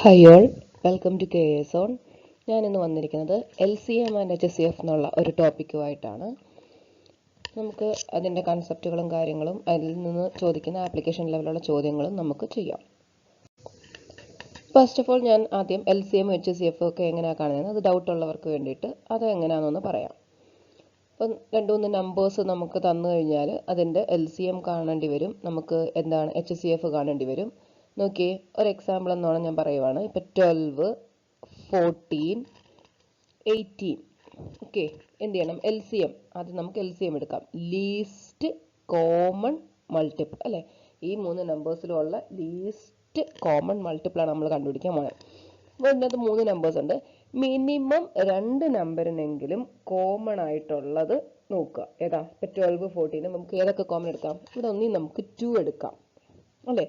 Hi all, welcome to KS on. ഞാനിന്ന് വന്നിരിക്കുന്നത് LCM and HCF എന്നുള്ള ഒരു ടോപ്പിക്കുമായിട്ടാണ്. നമുക്ക് അതിൻ്റെ കൺസെപ്റ്റുകളും കാര്യങ്ങളും അതിൽ നിന്ന് ചോദിക്കുന്ന ആപ്ലിക്കേഷൻ ലെവലുള്ള ചോദ്യങ്ങളും നമുക്ക് ചെയ്യാം. ഫസ്റ്റ് ഓഫ് ഓൾ ഞാൻ ആദ്യം LCM HCF ഒക്കെ എങ്ങനെയാണ് കാണുന്നത് അത് ഡൗട്ട് ഉള്ളവർക്ക് വേണ്ടിയിട്ട് അത് എങ്ങനെയാണെന്നൊന്ന് പറയാം. ഇപ്പം 2-3 നമ്പേഴ്സ് നമുക്ക് തന്നു കഴിഞ്ഞാൽ അതിൻ്റെ LCM കാണേണ്ടി വരും, നമുക്ക് എന്താണ് HCF കാണേണ്ടി വരും. നോക്കിയേ, ഒരു എക്സാമ്പിൾ എന്നോണം ഞാൻ പറയുവാണ്. ഇപ്പം 12, 14, 18. ഓക്കെ, എന്ത് ചെയ്യണം? LCM. ആദ്യം നമുക്ക് LCM എടുക്കാം. ലീസ്റ്റ് കോമൺ മൾട്ടിപ്പിൾ അല്ലേ, ഈ 3 നമ്പേഴ്സിലുള്ള ലീസ്റ്റ് കോമൺ മൾട്ടിപ്പിൾ ആണ് നമ്മൾ കണ്ടുപിടിക്കാൻ പോകുന്നത്. അപ്പോൾ ഇതിനകത്ത് 3 നമ്പേഴ്സ് ഉണ്ട്. മിനിമം 2 നമ്പറിനെങ്കിലും കോമൺ ആയിട്ടുള്ളത് നോക്കുക. ഏതാ? ഇപ്പം 12, 14 നമുക്ക് ഏതൊക്കെ കോമൺ എടുക്കാം? ഇവിടെ ഒന്നി നമുക്ക് 2 എടുക്കാം അല്ലേ,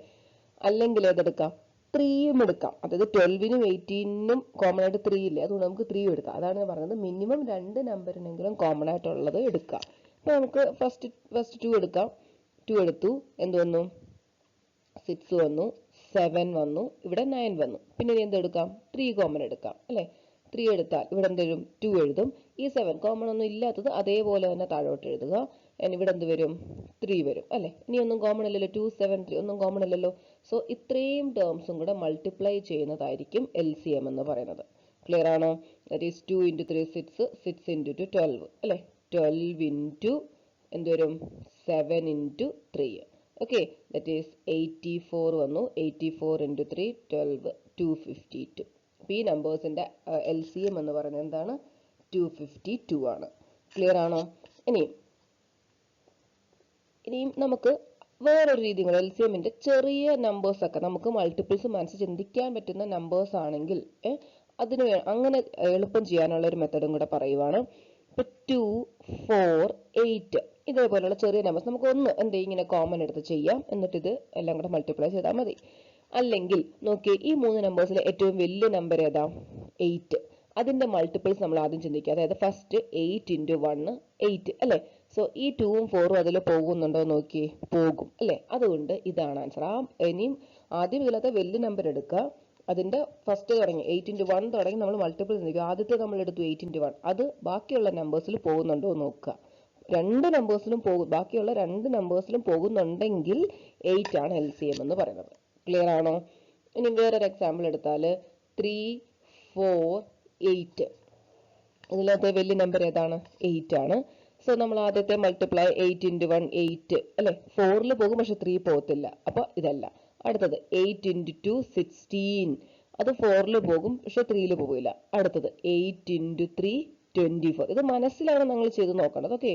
അല്ലെങ്കിൽ ഏതെടുക്കാം? 3യും എടുക്കാം. അതായത് 12നും 18നും കോമൺ ആയിട്ട് 3 ഇല്ലേ, അതുകൊണ്ട് നമുക്ക് 3 എടുക്കാം. അതാണ് ഞാൻ പറഞ്ഞത്, മിനിമം 2 നമ്പറിനെങ്കിലും കോമൺ ആയിട്ടുള്ളത് എടുക്കാം. അപ്പോൾ നമുക്ക് ഫസ്റ്റ് 2 എടുക്കാം. 2 എടുത്തു, എന്ത് വന്നു? 6 വന്നു, 7 വന്നു, ഇവിടെ 9 വന്നു. പിന്നെ ഇനി എന്തെടുക്കാം? 3 കോമൺ എടുക്കാം അല്ലേ. 3 എടുത്താൽ ഇവിടെ എന്തെഴുതും? 2 എഴുതും. ഈ 7 കോമൺ ഒന്നും ഇല്ലാത്തത് അതേപോലെ തന്നെ താഴോട്ട് എഴുതുക. ഇവിടെ എന്ത് വരും? 3 വരും അല്ലേ. ഇനി ഒന്നും കോമൺ അല്ലല്ലോ, 2, 7, 3 ഒന്നും കോമൺ അല്ലല്ലോ. സോ ഇത്രയും ടേംസും കൂടെ മൾട്ടിപ്ലൈ ചെയ്യുന്നതായിരിക്കും LCM എന്ന് പറയുന്നത്. ക്ലിയർ ആണോ? ദാറ്റ് ഈസ് 2 × 3 6, 6 × 2 12 അല്ലേ. 12 ഇൻറ്റു എന്ത് വരും? 7 × 3. ഓക്കെ, ദാറ്റ് ഈസ് 84 വന്നു. 84 × 3 12, 252. അപ്പോൾ ഈ നമ്പേഴ്സിൻ്റെ LCM എന്ന് പറയുന്നത് എന്താണ്? 252 ആണ്. ക്ലിയർ ആണോ? ഇനിയും നമുക്ക് വേറൊരു രീതി കൂടെ, LCMന്റെ ചെറിയ നമ്പേഴ്സ് ഒക്കെ നമുക്ക് മൾട്ടിപ്പിൾസ് മനസ്സിൽ ചിന്തിക്കാൻ പറ്റുന്ന നമ്പേഴ്സ് ആണെങ്കിൽ അങ്ങനെ എളുപ്പം ചെയ്യാനുള്ള ഒരു മെത്തഡും കൂടെ പറയുവാണ്. ഇപ്പം 2, 4, 8 ഇതേപോലെയുള്ള ചെറിയ നമ്പേഴ്സ് നമുക്ക് ഒന്ന് ഇങ്ങനെ കോമൺ എടുത്ത് ചെയ്യാം, എന്നിട്ട് ഇത് എല്ലാം കൂടെ മൾട്ടിപ്ലൈ ചെയ്താൽ മതി. അല്ലെങ്കിൽ നോക്കിയേ, ഈ 3 നമ്പേഴ്സിലെ ഏറ്റവും വലിയ നമ്പർ ഏതാ? 8. അതിന്റെ മൾട്ടിപ്പിൾസ് നമ്മൾ ആദ്യം ചിന്തിക്കുക. അതായത് ഫസ്റ്റ് 8 × 1 8 അല്ലേ. സോ ഈ 2ഉം 4ഉം അതിൽ പോകുന്നുണ്ടോ നോക്കിയേ, പോകും അല്ലേ. അതുകൊണ്ട് ഇതാണ് ആൻസർ. ഇനിയും ആദ്യം ഇതിലത്തെ വലിയ നമ്പർ എടുക്കുക, അതിന്റെ ഫസ്റ്റ് തുടങ്ങി 8 × 1 തുടങ്ങി നമ്മൾ മൾട്ടിപ്പിൾ ചിന്തിക്കുക. ആദ്യത്തെ നമ്മൾ എടുത്തു 8 × 1, അത് ബാക്കിയുള്ള നമ്പേഴ്സിൽ പോകുന്നുണ്ടോ നോക്കുക. ബാക്കിയുള്ള 2 നമ്പേഴ്സിലും പോകുന്നുണ്ടെങ്കിൽ 8 ആണ് LCM എന്ന് പറയുന്നത്. ക്ലിയർ ആണോ? ഇനി വേറൊരു എക്സാമ്പിൾ എടുത്താൽ 3, 4, 8. ഇതിനകത്ത് വലിയ നമ്പർ ഏതാണ്? 8 ആണ്. സോ നമ്മൾ ആദ്യത്തെ മൾട്ടിപ്ലൈ 8 × 1 8 അല്ലെ. 4ൽ പോകും, പക്ഷെ 3 പോകത്തില്ല. അപ്പൊ ഇതല്ല. അടുത്തത് 8 × 2 16. അത് 4ൽ പോകും, പക്ഷെ 3ൽ പോകില്ല. അടുത്തത് 8 × 3 24. ഇത് മനസ്സിലാണ് നമ്മൾ ചെയ്ത് നോക്കേണ്ടത്. ഓക്കെ,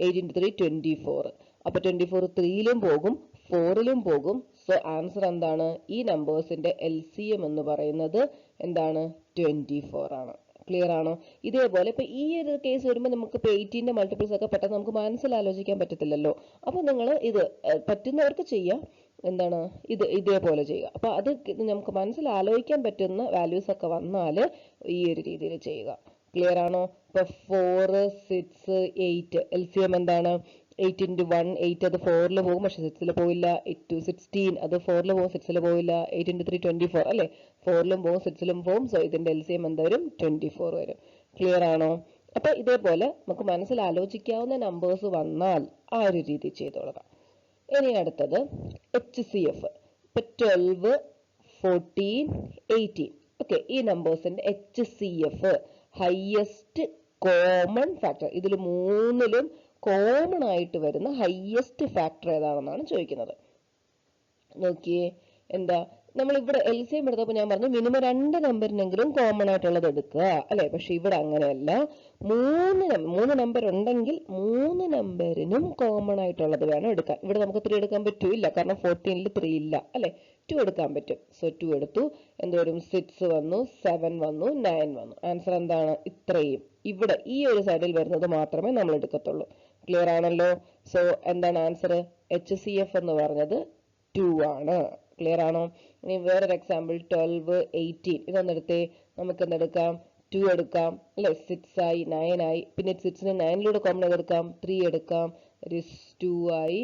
8 × 3 24. അപ്പൊ 24 3ലും പോകും, 4ലും പോകും. സോ ആൻസർ എന്താണ്? ഈ നമ്പേഴ്സിന്റെ LCM എന്ന് പറയുന്നത് എന്താണ്? 24 ആണ്. ക്ലിയർ ആണോ? ഇതേപോലെ ഇപ്പൊ ഈ ഒരു കേസ് വരുമ്പോൾ നമുക്ക് 18ന്റെ മൾട്ടിപ്പിൾസ് ഒക്കെ പെട്ടെന്ന് നമുക്ക് മനസ്സിലാലോചിക്കാൻ പറ്റത്തില്ലല്ലോ. അപ്പൊ നിങ്ങൾ ഇത് പറ്റുന്നവർക്ക് ചെയ്യാം. എന്താണ് ഇതേപോലെ ചെയ്യുക. അപ്പൊ അത് നമുക്ക് മനസ്സിലാലോചിക്കാൻ പറ്റുന്ന വാല്യൂസ് ഒക്കെ വന്നാൽ ഈ ഒരു രീതിയിൽ ചെയ്യുക. ക്ലിയർ ആണോ? ഇപ്പൊ 4, 6, 8 LCM എന്താണ്? 8 × 1 8, അത് 4ൽ പോകും, പക്ഷെ 6ൽ പോയില്ല. 8 × 16, അത് 4ൽ പോകും, 6ൽ പോയില്ല. 8 × 3 24 അല്ലേ. 4ലും പോകും, 6ലും പോകും. സോ ഇതിന്റെ LCM എന്താ വരും? 24 വരും. ക്ലിയർ ആണോ? അപ്പൊ ഇതേപോലെ നമുക്ക് മനസ്സിലാലോചിക്കാവുന്ന നമ്പേഴ്സ് വന്നാൽ ആ ഒരു രീതി ചെയ്തോളാം. ഇനി അടുത്തത് HCF. ഇപ്പൊ 12, 14, 18. ഓക്കെ, ഈ നമ്പേഴ്സിന്റെ HCF ഹയസ്റ്റ് കോമൺ ഫാക്ടർ, ഇതിൽ 3ലും കോമൺ ആയിട്ട് വരുന്ന ഹയസ്റ്റ് ഫാക്ടർ ഏതാണെന്നാണ് ചോദിക്കുന്നത്. നോക്കിയേ, എന്താ നമ്മൾ ഇവിടെ LCM എടുത്തപ്പോൾ ഞാൻ പറഞ്ഞു മിനിമം 2 നമ്പറിനെങ്കിലും കോമൺ ആയിട്ടുള്ളത് എടുക്കുക അല്ലെ. പക്ഷെ ഇവിടെ അങ്ങനെയല്ല. 3 നമ്പർ ഉണ്ടെങ്കിൽ 3 നമ്പറിനും കോമൺ ആയിട്ടുള്ളത് വേണം എടുക്കാൻ. ഇവിടെ നമുക്ക് 3 എടുക്കാൻ പറ്റൂല, കാരണം 14ൽ 3 ഇല്ല അല്ലെ. 2 എടുക്കാൻ പറ്റും. സോ 2 എടുത്തു. എന്തോരും? 6 വന്നു, 7 വന്നു, 9 വന്നു. ആൻസർ എന്താണ്? ഇത്രയും ഇവിടെ ഈ ഒരു സൈഡിൽ വരുന്നത് മാത്രമേ നമ്മൾ എടുക്കത്തുള്ളൂ. ക്ലിയർ ആണല്ലോ? സോ എന്താണ് ആൻസർ? HCF എന്ന് പറഞ്ഞത് 2 ആണ്. ക്ലിയർ ആണോ? ഇനി വേറൊരു എക്സാമ്പിൾ 12, 18. ഇതൊന്നെടുത്തേ. നമുക്ക് എന്തെടുക്കാം? 2 എടുക്കാം അല്ലെ. 6 ആയി, 9 ആയി. പിന്നെ 6ന് 9ലൂടെ കോമൺ എടുക്കാം, 3 എടുക്കാം, 2 ആയി.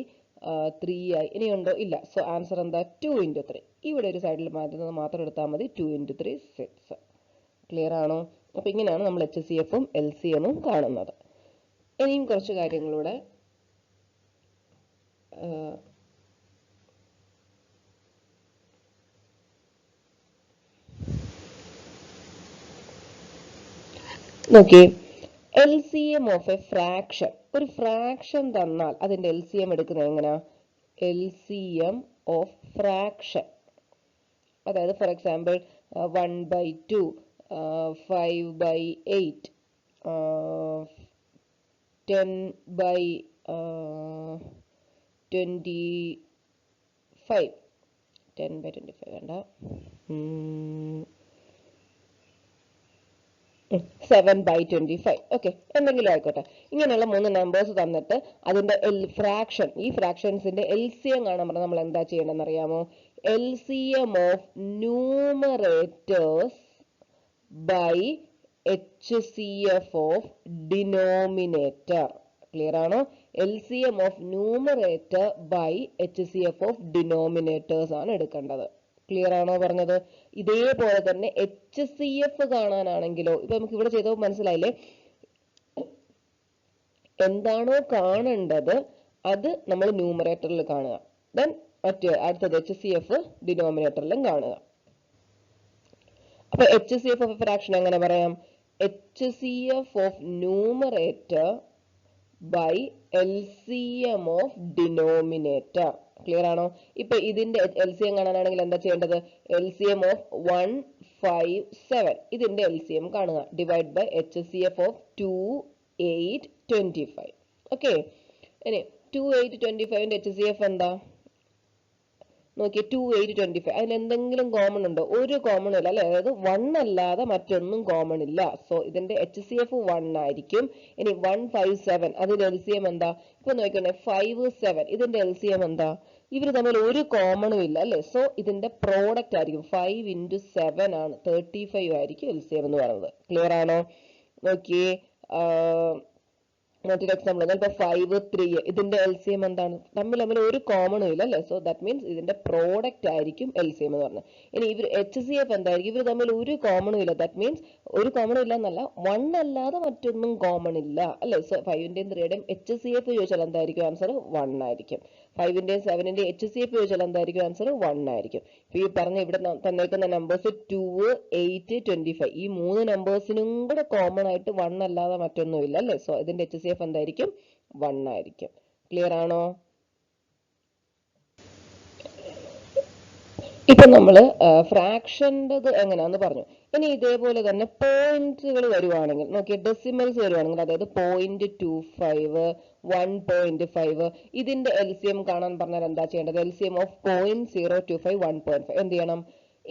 3 ആയി. ഇനിയുണ്ടോ? ഇല്ല. സോ ആൻസർ എന്താ? 2 into 3. ഇവിടെ ഒരു സൈഡിൽ മാറ്റുന്നത് മാത്രം എടുത്താൽ മതി. 2 into 3 6. ക്ലിയർ ആണോ? അപ്പൊ ഇങ്ങനെയാണ് നമ്മൾ HCFും LCMും കാണുന്നത്. ഇനിയും കുറച്ച് കാര്യങ്ങളൂടെ നോക്കിയേ. LCM of A fraction. ഒരു ഫ്രാക്ഷൻ തന്നാൽ അതിന്റെ LCM എടുക്കുന്നത് എങ്ങനെയാ? LCM of fraction. അതായത് ഫോർ എക്സാമ്പിൾ 1/2, 5/8, 10/25. 10/25 വേണ്ട, 7/25. ഓക്കെ, എന്തെങ്കിലും ആയിക്കോട്ടെ. ഇങ്ങനെയുള്ള 3 നമ്പേഴ്സ് തന്നിട്ട് അതിന്റെ ഫ്രാക്ഷൻ, ഈ ഫ്രാക്ഷൻസിന്റെ LCM കാണാൻ പറഞ്ഞാൽ നമ്മൾ എന്താ ചെയ്യണമെന്ന് അറിയാമോ? LCM of numerators by HCF of denominator. Clear ആണോ? LCM of numerator by HCF of denominators ആണ് എടുക്കേണ്ടത്. ക്ലിയർ ആണോ പറഞ്ഞത്? ഇതേപോലെ തന്നെ HCF കാണാനാണെങ്കിലോ, ഇപ്പൊ നമുക്ക് ഇവിടെ ചെയ്തോ മനസ്സിലായില്ലേ? എന്താണോ കാണേണ്ടത് അത് നമ്മൾ ന്യൂമറേറ്ററിൽ കാണുക, ദെൻ അടുത്തത് HCF ഡിനോമിനേറ്ററിലും കാണുക. അപ്പൊ HCF ഓഫ് ഫ്രാക്ഷൻ എങ്ങനെ പറയാം? HCF of numerator by LCM of denominator. Clear ആണോ? ഇപ്പൊ ഇതിന്റെ LCM കാണാനാണെങ്കിൽ എന്താ ചെയ്യേണ്ടത്? LCM ഓഫ് 157 ഇതിന്റെ LCM കാണുക, divide by HCF of 2, 8, 25. Okay, ഇനി 2, 8, 25ന്റെ HCF എന്താ? നോക്കിയേ, 2, 8, 25. അതിൽ എന്തെങ്കിലും കോമൺ ഉണ്ടോ? ഒരു കോമൺ ഇല്ല അല്ലെ? അതായത് 1 അല്ലാതെ മറ്റൊന്നും കോമൺ ഇല്ല. സോ ഇതിന്റെ HCF 1 ആയിരിക്കും. ഇനി 157 അതിന്റെ LCM എന്താ? ഇപ്പൊ നോക്കണേ, 5, 7 ഇതിന്റെ LCM എന്താ? ഇവർ തമ്മിൽ ഒരു കോമണും ഇല്ല അല്ലെ? സോ ഇതിന്റെ പ്രോഡക്റ്റ് ആയിരിക്കും 5 into 7 ആണ്, 35 ആയിരിക്കും LCM എന്ന് പറയുന്നത്. ക്ലിയർ ആണോ? നോക്കിയേ, മറ്റൊരു എക്സാമ്പിൾ, ഇപ്പൊ 5, 3 ഇതിന്റെ LCM എന്താണ്? തമ്മിൽ ഒരു കോമണും ഇല്ല അല്ലെ? സോ ദാറ്റ് മീൻസ് ഇതിന്റെ പ്രോഡക്റ്റ് ആയിരിക്കും LCM എന്ന് പറഞ്ഞത്. ഇനി ഇവർ HCF എന്തായിരിക്കും? ഇവർ തമ്മിൽ ഒരു കോമണും ഇല്ല, ദാറ്റ് മീൻസ് ഒരു കോമണും ഇല്ല എന്നല്ല, 1 അല്ലാതെ മറ്റൊന്നും കോമൺ ഇല്ല അല്ലെ? സോ 5ന്റെയും 3യുടെയും HCF ചോദിച്ചാൽ എന്തായിരിക്കും ആൻസർ? 1 ആയിരിക്കും. 5ന്റെയും 7ന്റെയും HCF ചോദിച്ചാൽ എന്തായിരിക്കും ആൻസർ? 1 ആയിരിക്കും. ഇപ്പൊ ഈ പറഞ്ഞ ഇവിടെ തന്നേക്കുന്ന നമ്പേഴ്സ് 2, 8, 25 ഈ 3 നമ്പേഴ്സിനും കൂടെ കോമൺ ആയിട്ട് 1 അല്ലാതെ മറ്റൊന്നും ഇല്ല അല്ലെ? സോ ഇതിന്റെ HCF എന്തായിരിക്കും? 1 ആയിരിക്കും. ക്ലിയർ ആണോ? ഇപ്പൊ നമ്മള് ഫ്രാക്ഷൻ്റെത് എങ്ങനെയാന്ന് പറഞ്ഞു. ഇനി ഇതേപോലെ തന്നെ പോയിന്റുകൾ വരുവാണെങ്കിൽ നോക്കിയ, ഡെസിമൽസ് വരുവാണെങ്കിൽ, അതായത് 0.25, 1.5 ഇതിന്റെ LCM കാണാൻ പറഞ്ഞാൽ എന്താ ചെയ്യേണ്ടത്? LCM ഓഫ് 0.025, 1.5 എന്ത് ചെയ്യണം?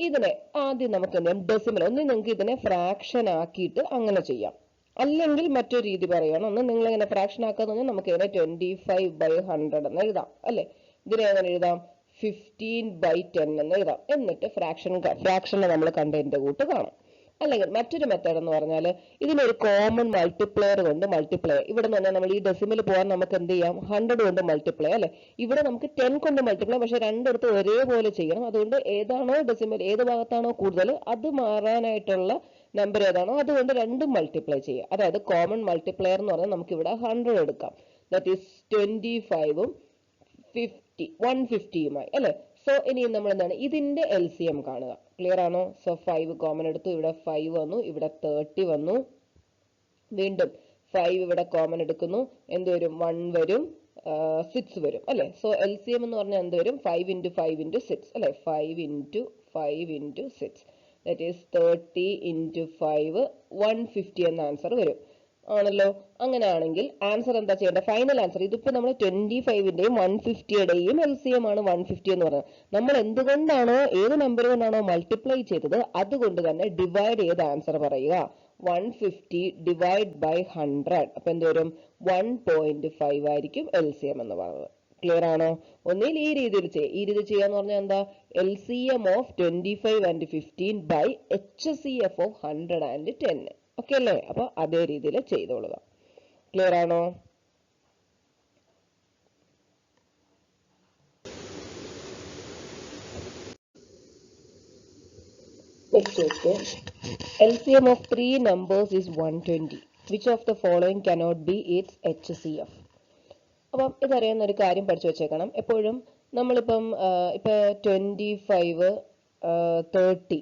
ഇതിനെ ആദ്യം നമുക്ക് എന്ത് ചെയ്യാം? ഡെസിമൽ ഒന്ന് നിങ്ങൾക്ക് ഇതിനെ ഫ്രാക്ഷൻ ആക്കിയിട്ട് അങ്ങനെ ചെയ്യാം. അല്ലെങ്കിൽ മറ്റൊരു രീതി പറയുകയാണ്, ഒന്ന് നിങ്ങൾ ഇങ്ങനെ ഫ്രാക്ഷൻ ആക്കാന്ന് പറഞ്ഞാൽ നമുക്ക് ഇതിനെ 25/100 എന്ന് എഴുതാം അല്ലെ? ഇതിനെ എങ്ങനെ എഴുതാം? 15/10 എന്ന് എഴുതാം. എന്നിട്ട് ഫ്രാക്ഷനെ നമ്മൾ കണ്ടതിന്റെ കൂട്ട് കാണാം. അല്ലെങ്കിൽ മറ്റൊരു മെത്തേഡ് എന്ന് പറഞ്ഞാൽ ഇതിനൊരു കോമൺ മൾട്ടിപ്ലയർ കൊണ്ട് മൾട്ടിപ്ലൈ. ഇവിടെ നിന്ന് പറഞ്ഞാൽ നമ്മൾ ഈ ഡെസിമൽ പോകാൻ നമുക്ക് എന്ത് ചെയ്യാം? 100 കൊണ്ട് മൾട്ടിപ്ലൈ അല്ലെ? ഇവിടെ നമുക്ക് 10 കൊണ്ട് മൾട്ടിപ്ലൈ, പക്ഷെ രണ്ടിടത്ത് ഒരേപോലെ ചെയ്യണം. അതുകൊണ്ട് ഏതാണോ ഡെസിമൽ, ഏത് ഭാഗത്താണോ കൂടുതൽ അത് മാറാനായിട്ടുള്ള നമ്പർ ഏതാണോ അതുകൊണ്ട് രണ്ടും മൾട്ടിപ്ലൈ ചെയ്യുക. അതായത് കോമൺ മൾട്ടിപ്ലയർ എന്ന് പറഞ്ഞാൽ നമുക്ക് ഇവിടെ 100 എടുക്കാം, ദാറ്റ് ഈസ് 25ഉം 150യുമായി അല്ലെ? സോ ഇനി നമ്മൾ എന്താണ്? ഇതിന്റെ LCM കാണുക. ക്ലിയർ ആണോ? സോ 5 കോമൺ എടുത്തു, ഇവിടെ 5 വന്നു, ഇവിടെ 30 വന്നു, വീണ്ടും 5 ഇവിടെ കോമൺ എടുക്കുന്നു, എന്ത് വരും? 1 വരും, 6 വരും അല്ലെ? സോ LCM എന്ന് പറഞ്ഞാൽ എന്ത് വരും? 5 into 5 into 6 അല്ലെ? 5 into 5 into 6 that is 30 into 5, 150 എന്ന ആൻസർ വരും ആണല്ലോ. അങ്ങനെയാണെങ്കിൽ ആൻസർ എന്താ ചെയ്യേണ്ടത്? ഫൈനൽ ആൻസർ, ഇതിപ്പോ നമ്മൾ 25ന്റെയും 150യുടെയും LCM ആണ് 150 എന്ന് പറയുന്നത്. നമ്മൾ എന്തുകൊണ്ടാണോ ഏത് നമ്പർ കൊണ്ടാണോ മൾട്ടിപ്ലൈ ചെയ്തത് അതുകൊണ്ട് തന്നെ ഡിവൈഡ് ചെയ്ത് ആൻസർ പറയുക. 150 ഡിവൈഡ് ബൈ 100 അപ്പൊ എന്ത് വരും? 1.5 ആയിരിക്കും LCM എന്ന് പറയുന്നത്. ക്ലിയർ ആണോ? ഒന്നിൽ ഈ രീതിയിൽ ചെയ്യാം. ഈ രീതിയിൽ ചെയ്യാന്ന് പറഞ്ഞാൽ എന്താ? LCM of 25 and 15 by HCF of 100 and 10. Okay അല്ലേ? അപ്പൊ അതേ രീതിയിൽ ചെയ്തോളുക. ക്ലിയർ ആണോ? Next question. LCM of three numbers is 120. Which of the following cannot be its HCF? അപ്പം ഇതറിയുന്ന ഒരു കാര്യം പഠിച്ചു വെച്ചേക്കണം. എപ്പോഴും നമ്മളിപ്പം ഇപ്പൊ 25 30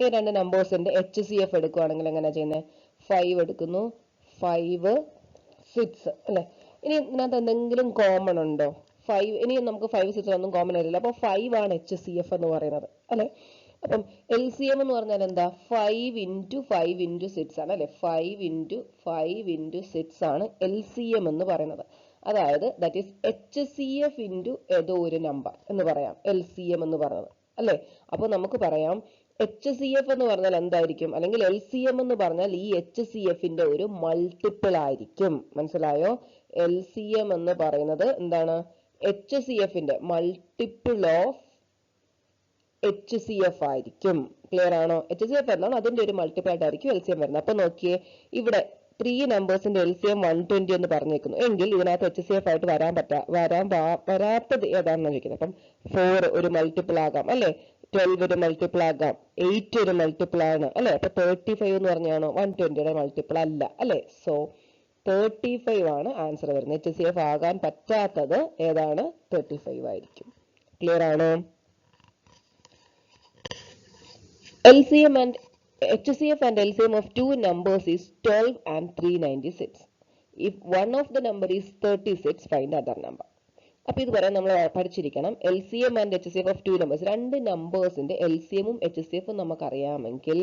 ഈ രണ്ട് നമ്പേഴ്സിന്റെ HCF എടുക്കുകയാണെങ്കിൽ എങ്ങനെയാ ചെയ്യുന്നത്? 5 എടുക്കുന്നു, 5 6 അല്ലെ. ഇനി ഇതിനകത്ത് എന്തെങ്കിലും കോമൺ ഉണ്ടോ? 5 ഇനി നമുക്ക് 5 6 ഒന്നും കോമൺ വരില്ല. അപ്പോൾ 5 ആണ് HCF എന്ന് പറയുന്നത് അല്ലെ. അപ്പം LCM എന്ന് പറഞ്ഞാൽ എന്താ? 5 into 5 into 6 ആണ് അല്ലെ. 5 into 5 into 6 ആണ് LCM എന്ന് പറയുന്നത്. അതായത് ദാറ്റ് ഈസ് HCF into ഏതോ ഒരു നമ്പർ എന്ന് പറയാം LCM എന്ന് പറയുന്നത് അല്ലെ. അപ്പൊ നമുക്ക് പറയാം HCF എന്ന് പറഞ്ഞാൽ എന്തായിരിക്കും, അല്ലെങ്കിൽ LCM എന്ന് പറഞ്ഞാൽ ഈ HCFന്റെ ഒരു മൾട്ടിപ്പിൾ ആയിരിക്കും. മനസ്സിലായോ? LCM എന്ന് പറയുന്നത് എന്താണ്? HCFന്റെ മൾട്ടിപ്പിൾ ഓഫ് HCF ആയിരിക്കും. ക്ലിയർ ആണോ? HCF എന്നാണ് അതിന്റെ ഒരു മൾട്ടിപ്പിൾ ആയിട്ടായിരിക്കും LCM വരുന്നത്. അപ്പൊ നോക്കിയേ, ഇവിടെ 3 നമ്പേഴ്സിന്റെ LCM 120 എന്ന് പറഞ്ഞേക്കുന്നു എങ്കിൽ ഇതിനകത്ത് HCF ആയിട്ട് വരാത്തത് ഏതാണെന്ന് ചോദിക്കുന്നത്. അപ്പം 4 ഒരു മൾട്ടിപ്പിൾ ആകാം അല്ലെ, 12 ഒരു മൾട്ടിപ്പിൾ ആകാം, 8 ഒരു മൾട്ടിപ്പിൾ ആണ് അല്ലെ. അപ്പൊ 35 എന്ന് പറഞ്ഞാണോ 120യുടെ മൾട്ടിപ്പിൾ അല്ല അല്ലെ. സോ 35 ആണ് ആൻസർ വരുന്നത്. HCF ആകാൻ പറ്റാത്തത് ഏതാണ്? 35 ആയിരിക്കും. ക്ലിയർ ആണോ? LCM and HCF and LCM of two numbers is 12 and 396. If one of the number is 36, find other number. അപ്പോൾ ഇത് പറയാൻ നമ്മൾ പഠിച്ചിരിക്കണം. LCM and HCF of two numbers, രണ്ട് നമ്പേഴ്സിന്റെ LCM ഉം HCF ഉം നമുക്കറിയാമെങ്കിൽ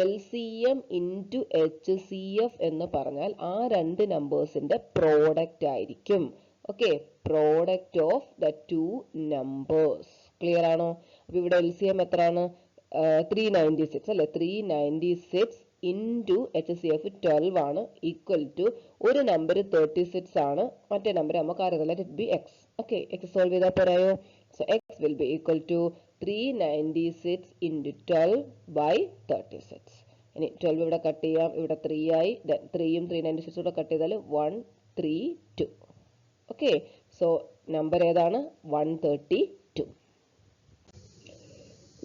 LCM into HCF എന്ന് പറഞ്ഞാൽ ആ രണ്ട് നമ്പേഴ്സിന്റെ പ്രോഡക്റ്റ് ആയിരിക്കും. Okay, product of the two numbers. Clear ആണോ? അപ്പൊ ഇവിടെ LCM എത്രയാണ്? 396 അല്ലെ. 396 into HCF 12 ആണ്, ഈക്വൽ ടു ഒരു നമ്പർ 36 ആണ്, മറ്റേ നമ്പർ നമുക്ക് അറിയാം, let it be x. Okay, x solve ചെയ്താൽ പോരായോ? So x will be equal to 396 into 12 by 36. ഇനി 12 ഇവിടെ കട്ട് ചെയ്യാം, ഇവിടെ 3 ആയി, 3യും 396 കൂടെ കട്ട് ചെയ്താൽ 132. ഓക്കെ, സോ നമ്പർ ഏതാണ്? 132.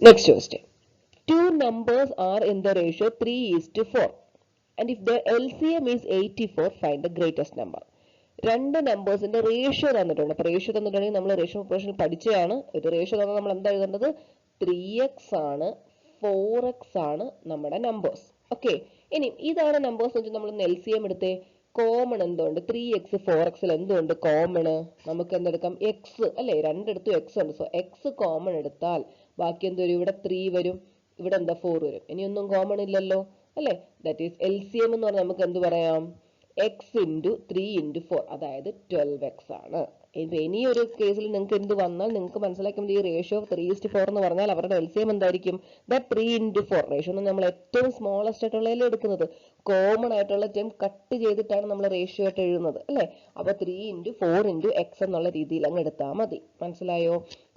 Next question. Two numbers are in the ratio 3:4 and if the LCM is 84, find the greatest number. രണ്ട് നമ്പേഴ്സിന്റെ റേഷ്യോ തന്നിട്ടുണ്ട്. അപ്പൊ റേഷ്യോ തന്നിട്ടുണ്ടെങ്കിൽ നമ്മൾ റേഷ്യോ ഓപ്പറേഷൻ പഠിച്ചതാണ്. ഒരു റേഷ്യോ തന്നാൽ നമ്മൾ എന്താ എഴുതേണ്ടത്? 3x ആണ്, 4x ആണ് നമ്മുടെ നമ്പേഴ്സ്. ഓക്കെ, ഇനി ഇതാണ് നമ്പേഴ്സ് വെച്ച് നമ്മൾ LCM എടുത്തേ. കോമൺ എന്തുണ്ട്? 3x 4xൽ എന്തുണ്ട് കോമൺ? നമുക്ക് എന്തെടുക്കാം? x അല്ലെ, രണ്ടിടത്തും x ഉണ്ട്. സോ x കോമൺ എടുത്താൽ ബാക്കി എന്ത് വരും? ഇവിടെ 3 വരും, ഇവിടെ എന്താ 4 വരും. ഇനിയൊന്നും കോമൺ ഇല്ലല്ലോ അല്ലെ. ദാറ്റ് ഈസ് LCM എന്ന് പറഞ്ഞാൽ നമുക്ക് എന്ത് പറയാം? x into 3 into 4, അതായത് 12x ആണ്. ഇനി ഒരു കേസിൽ നിങ്ങൾക്ക് എന്ത് വന്നാൽ നിങ്ങൾക്ക് മനസ്സിലാക്കുന്നത് ഈ റേഷ്യോ 3:4 എന്ന് പറഞ്ഞാൽ അവരുടെ LCM എന്തായിരിക്കും? That 3 into 4. റേഷ്യോ നമ്മൾ ഏറ്റവും സ്മോളസ്റ്റ് ആയിട്ടുള്ളതിൽ എടുക്കുന്നത്, കോമൺ ആയിട്ടുള്ള ടേം കട്ട് ചെയ്തിട്ടാണ് നമ്മൾ റേഷ്യോ ആയിട്ട് എഴുതുന്നത് അല്ലെ. അപ്പൊ 3 into 4 into x എന്നുള്ള രീതിയിൽ അങ്ങ് എടുത്താൽ മതി. മനസ്സിലായോ?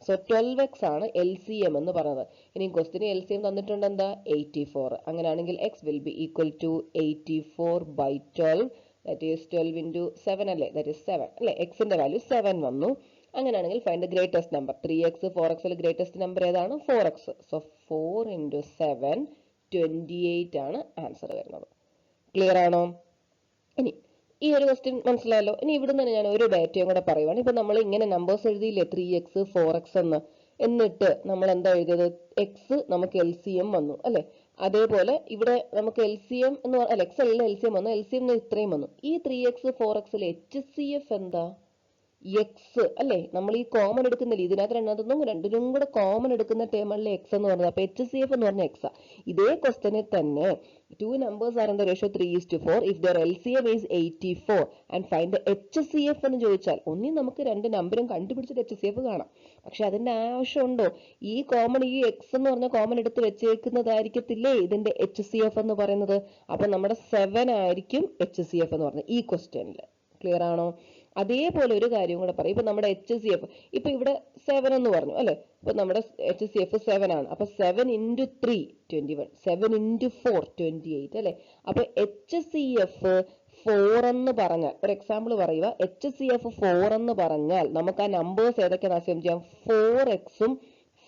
സോ 12x ആണ് LCM എന്ന് പറയുന്നത്. ഇനി ക്വസ്റ്റിന് LCM തന്നിട്ടുണ്ട് എന്താ? 84. അങ്ങനെയാണെങ്കിൽ x will be equal to 84 by 12. That is 12 into 7 അല്ലേ, that is 7 അല്ലേ. എക്സിന്റെ വാല്യൂ 7 വന്നു. അങ്ങനെയാണെങ്കിൽ find the greatest number. 3x 4xൽ ഗ്രേറ്റസ്റ്റ് നമ്പർ ഏതാണ്? 4x. സോ 4 into 7 28 ആണ് ആൻസർ വരുന്നത്. ക്ലിയർ ആണോ? ഇനി ഈ ഒരു ക്വസ്റ്റ്യൻ മനസ്സിലായല്ലോ. ഇനി ഇവിടുന്ന് തന്നെ ഞാൻ ഒരു ഡാറ്റയും കൂടെ പറയുവാണ്. ഇപ്പൊ നമ്മൾ ഇങ്ങനെ നമ്പേഴ്സ് എഴുതിയില്ലേ 3x 4x എന്ന്, എന്നിട്ട് നമ്മൾ എന്താ എഴുതിയത്? x നമുക്ക് LCM വന്നു അല്ലെ. അതേപോലെ ഇവിടെ നമുക്ക് LCM എന്ന് പറഞ്ഞാൽ x അല്ല LCM വന്നു, LCM ഇത്രയും വന്നു. ഈ 3x 4xൽ HCF എന്താ? x അല്ലെ. നമ്മൾ ഈ കോമൺ എടുക്കുന്നില്ല, ഇതിനകത്ത് രണ്ടിനും കൂടെ കോമൺ എടുക്കുന്ന ടേമല്ലേ x എന്ന് പറഞ്ഞത്. അപ്പൊ HCF എന്ന് പറഞ്ഞ x. ഇതേ ക്വസ്റ്റ്യനിൽ തന്നെ two numbers are in the ratio 3:4 if their LCM is 84 and find the HCF എന്ന് ചോദിച്ചാൽ ഒന്നി നമുക്ക് രണ്ട് നമ്പറും കണ്ടുപിടിച്ചിട്ട് HCF കാണാം. പക്ഷെ അതിന്റെ ആവശ്യമുണ്ടോ? ഈ കോമൺ, ഈ x എന്ന് പറഞ്ഞ കോമൺ എടുത്ത് വെച്ചേക്കുന്നതായിരിക്കത്തില്ലേ ഇതിന്റെ HCF എന്ന് പറയുന്നത്. അപ്പൊ നമ്മുടെ 7 ആയിരിക്കും HCF എന്ന് പറഞ്ഞത് ഈ ക്വസ്റ്റ്യനിൽ. ക്ലിയർ ആണോ? അതേപോലെ ഒരു കാര്യം കൂടെ പറയും. ഇപ്പൊ നമ്മുടെ HCF ഇപ്പൊ ഇവിടെ 7 എന്ന് പറഞ്ഞു അല്ലെ. ഇപ്പൊ നമ്മുടെ HCF 7 ആണ്. അപ്പൊ 7 into 3 21, 7 into 4 28 അല്ലെ. അപ്പൊ HCF 4 എന്ന് പറഞ്ഞാൽ, ഒരു എക്സാമ്പിൾ പറയുക, HCF 4 എന്ന് പറഞ്ഞാൽ നമുക്ക് ആ നമ്പേഴ്സ് ഏതൊക്കെയാണ് അസ്യൂം ചെയ്യാം? 4x ഉം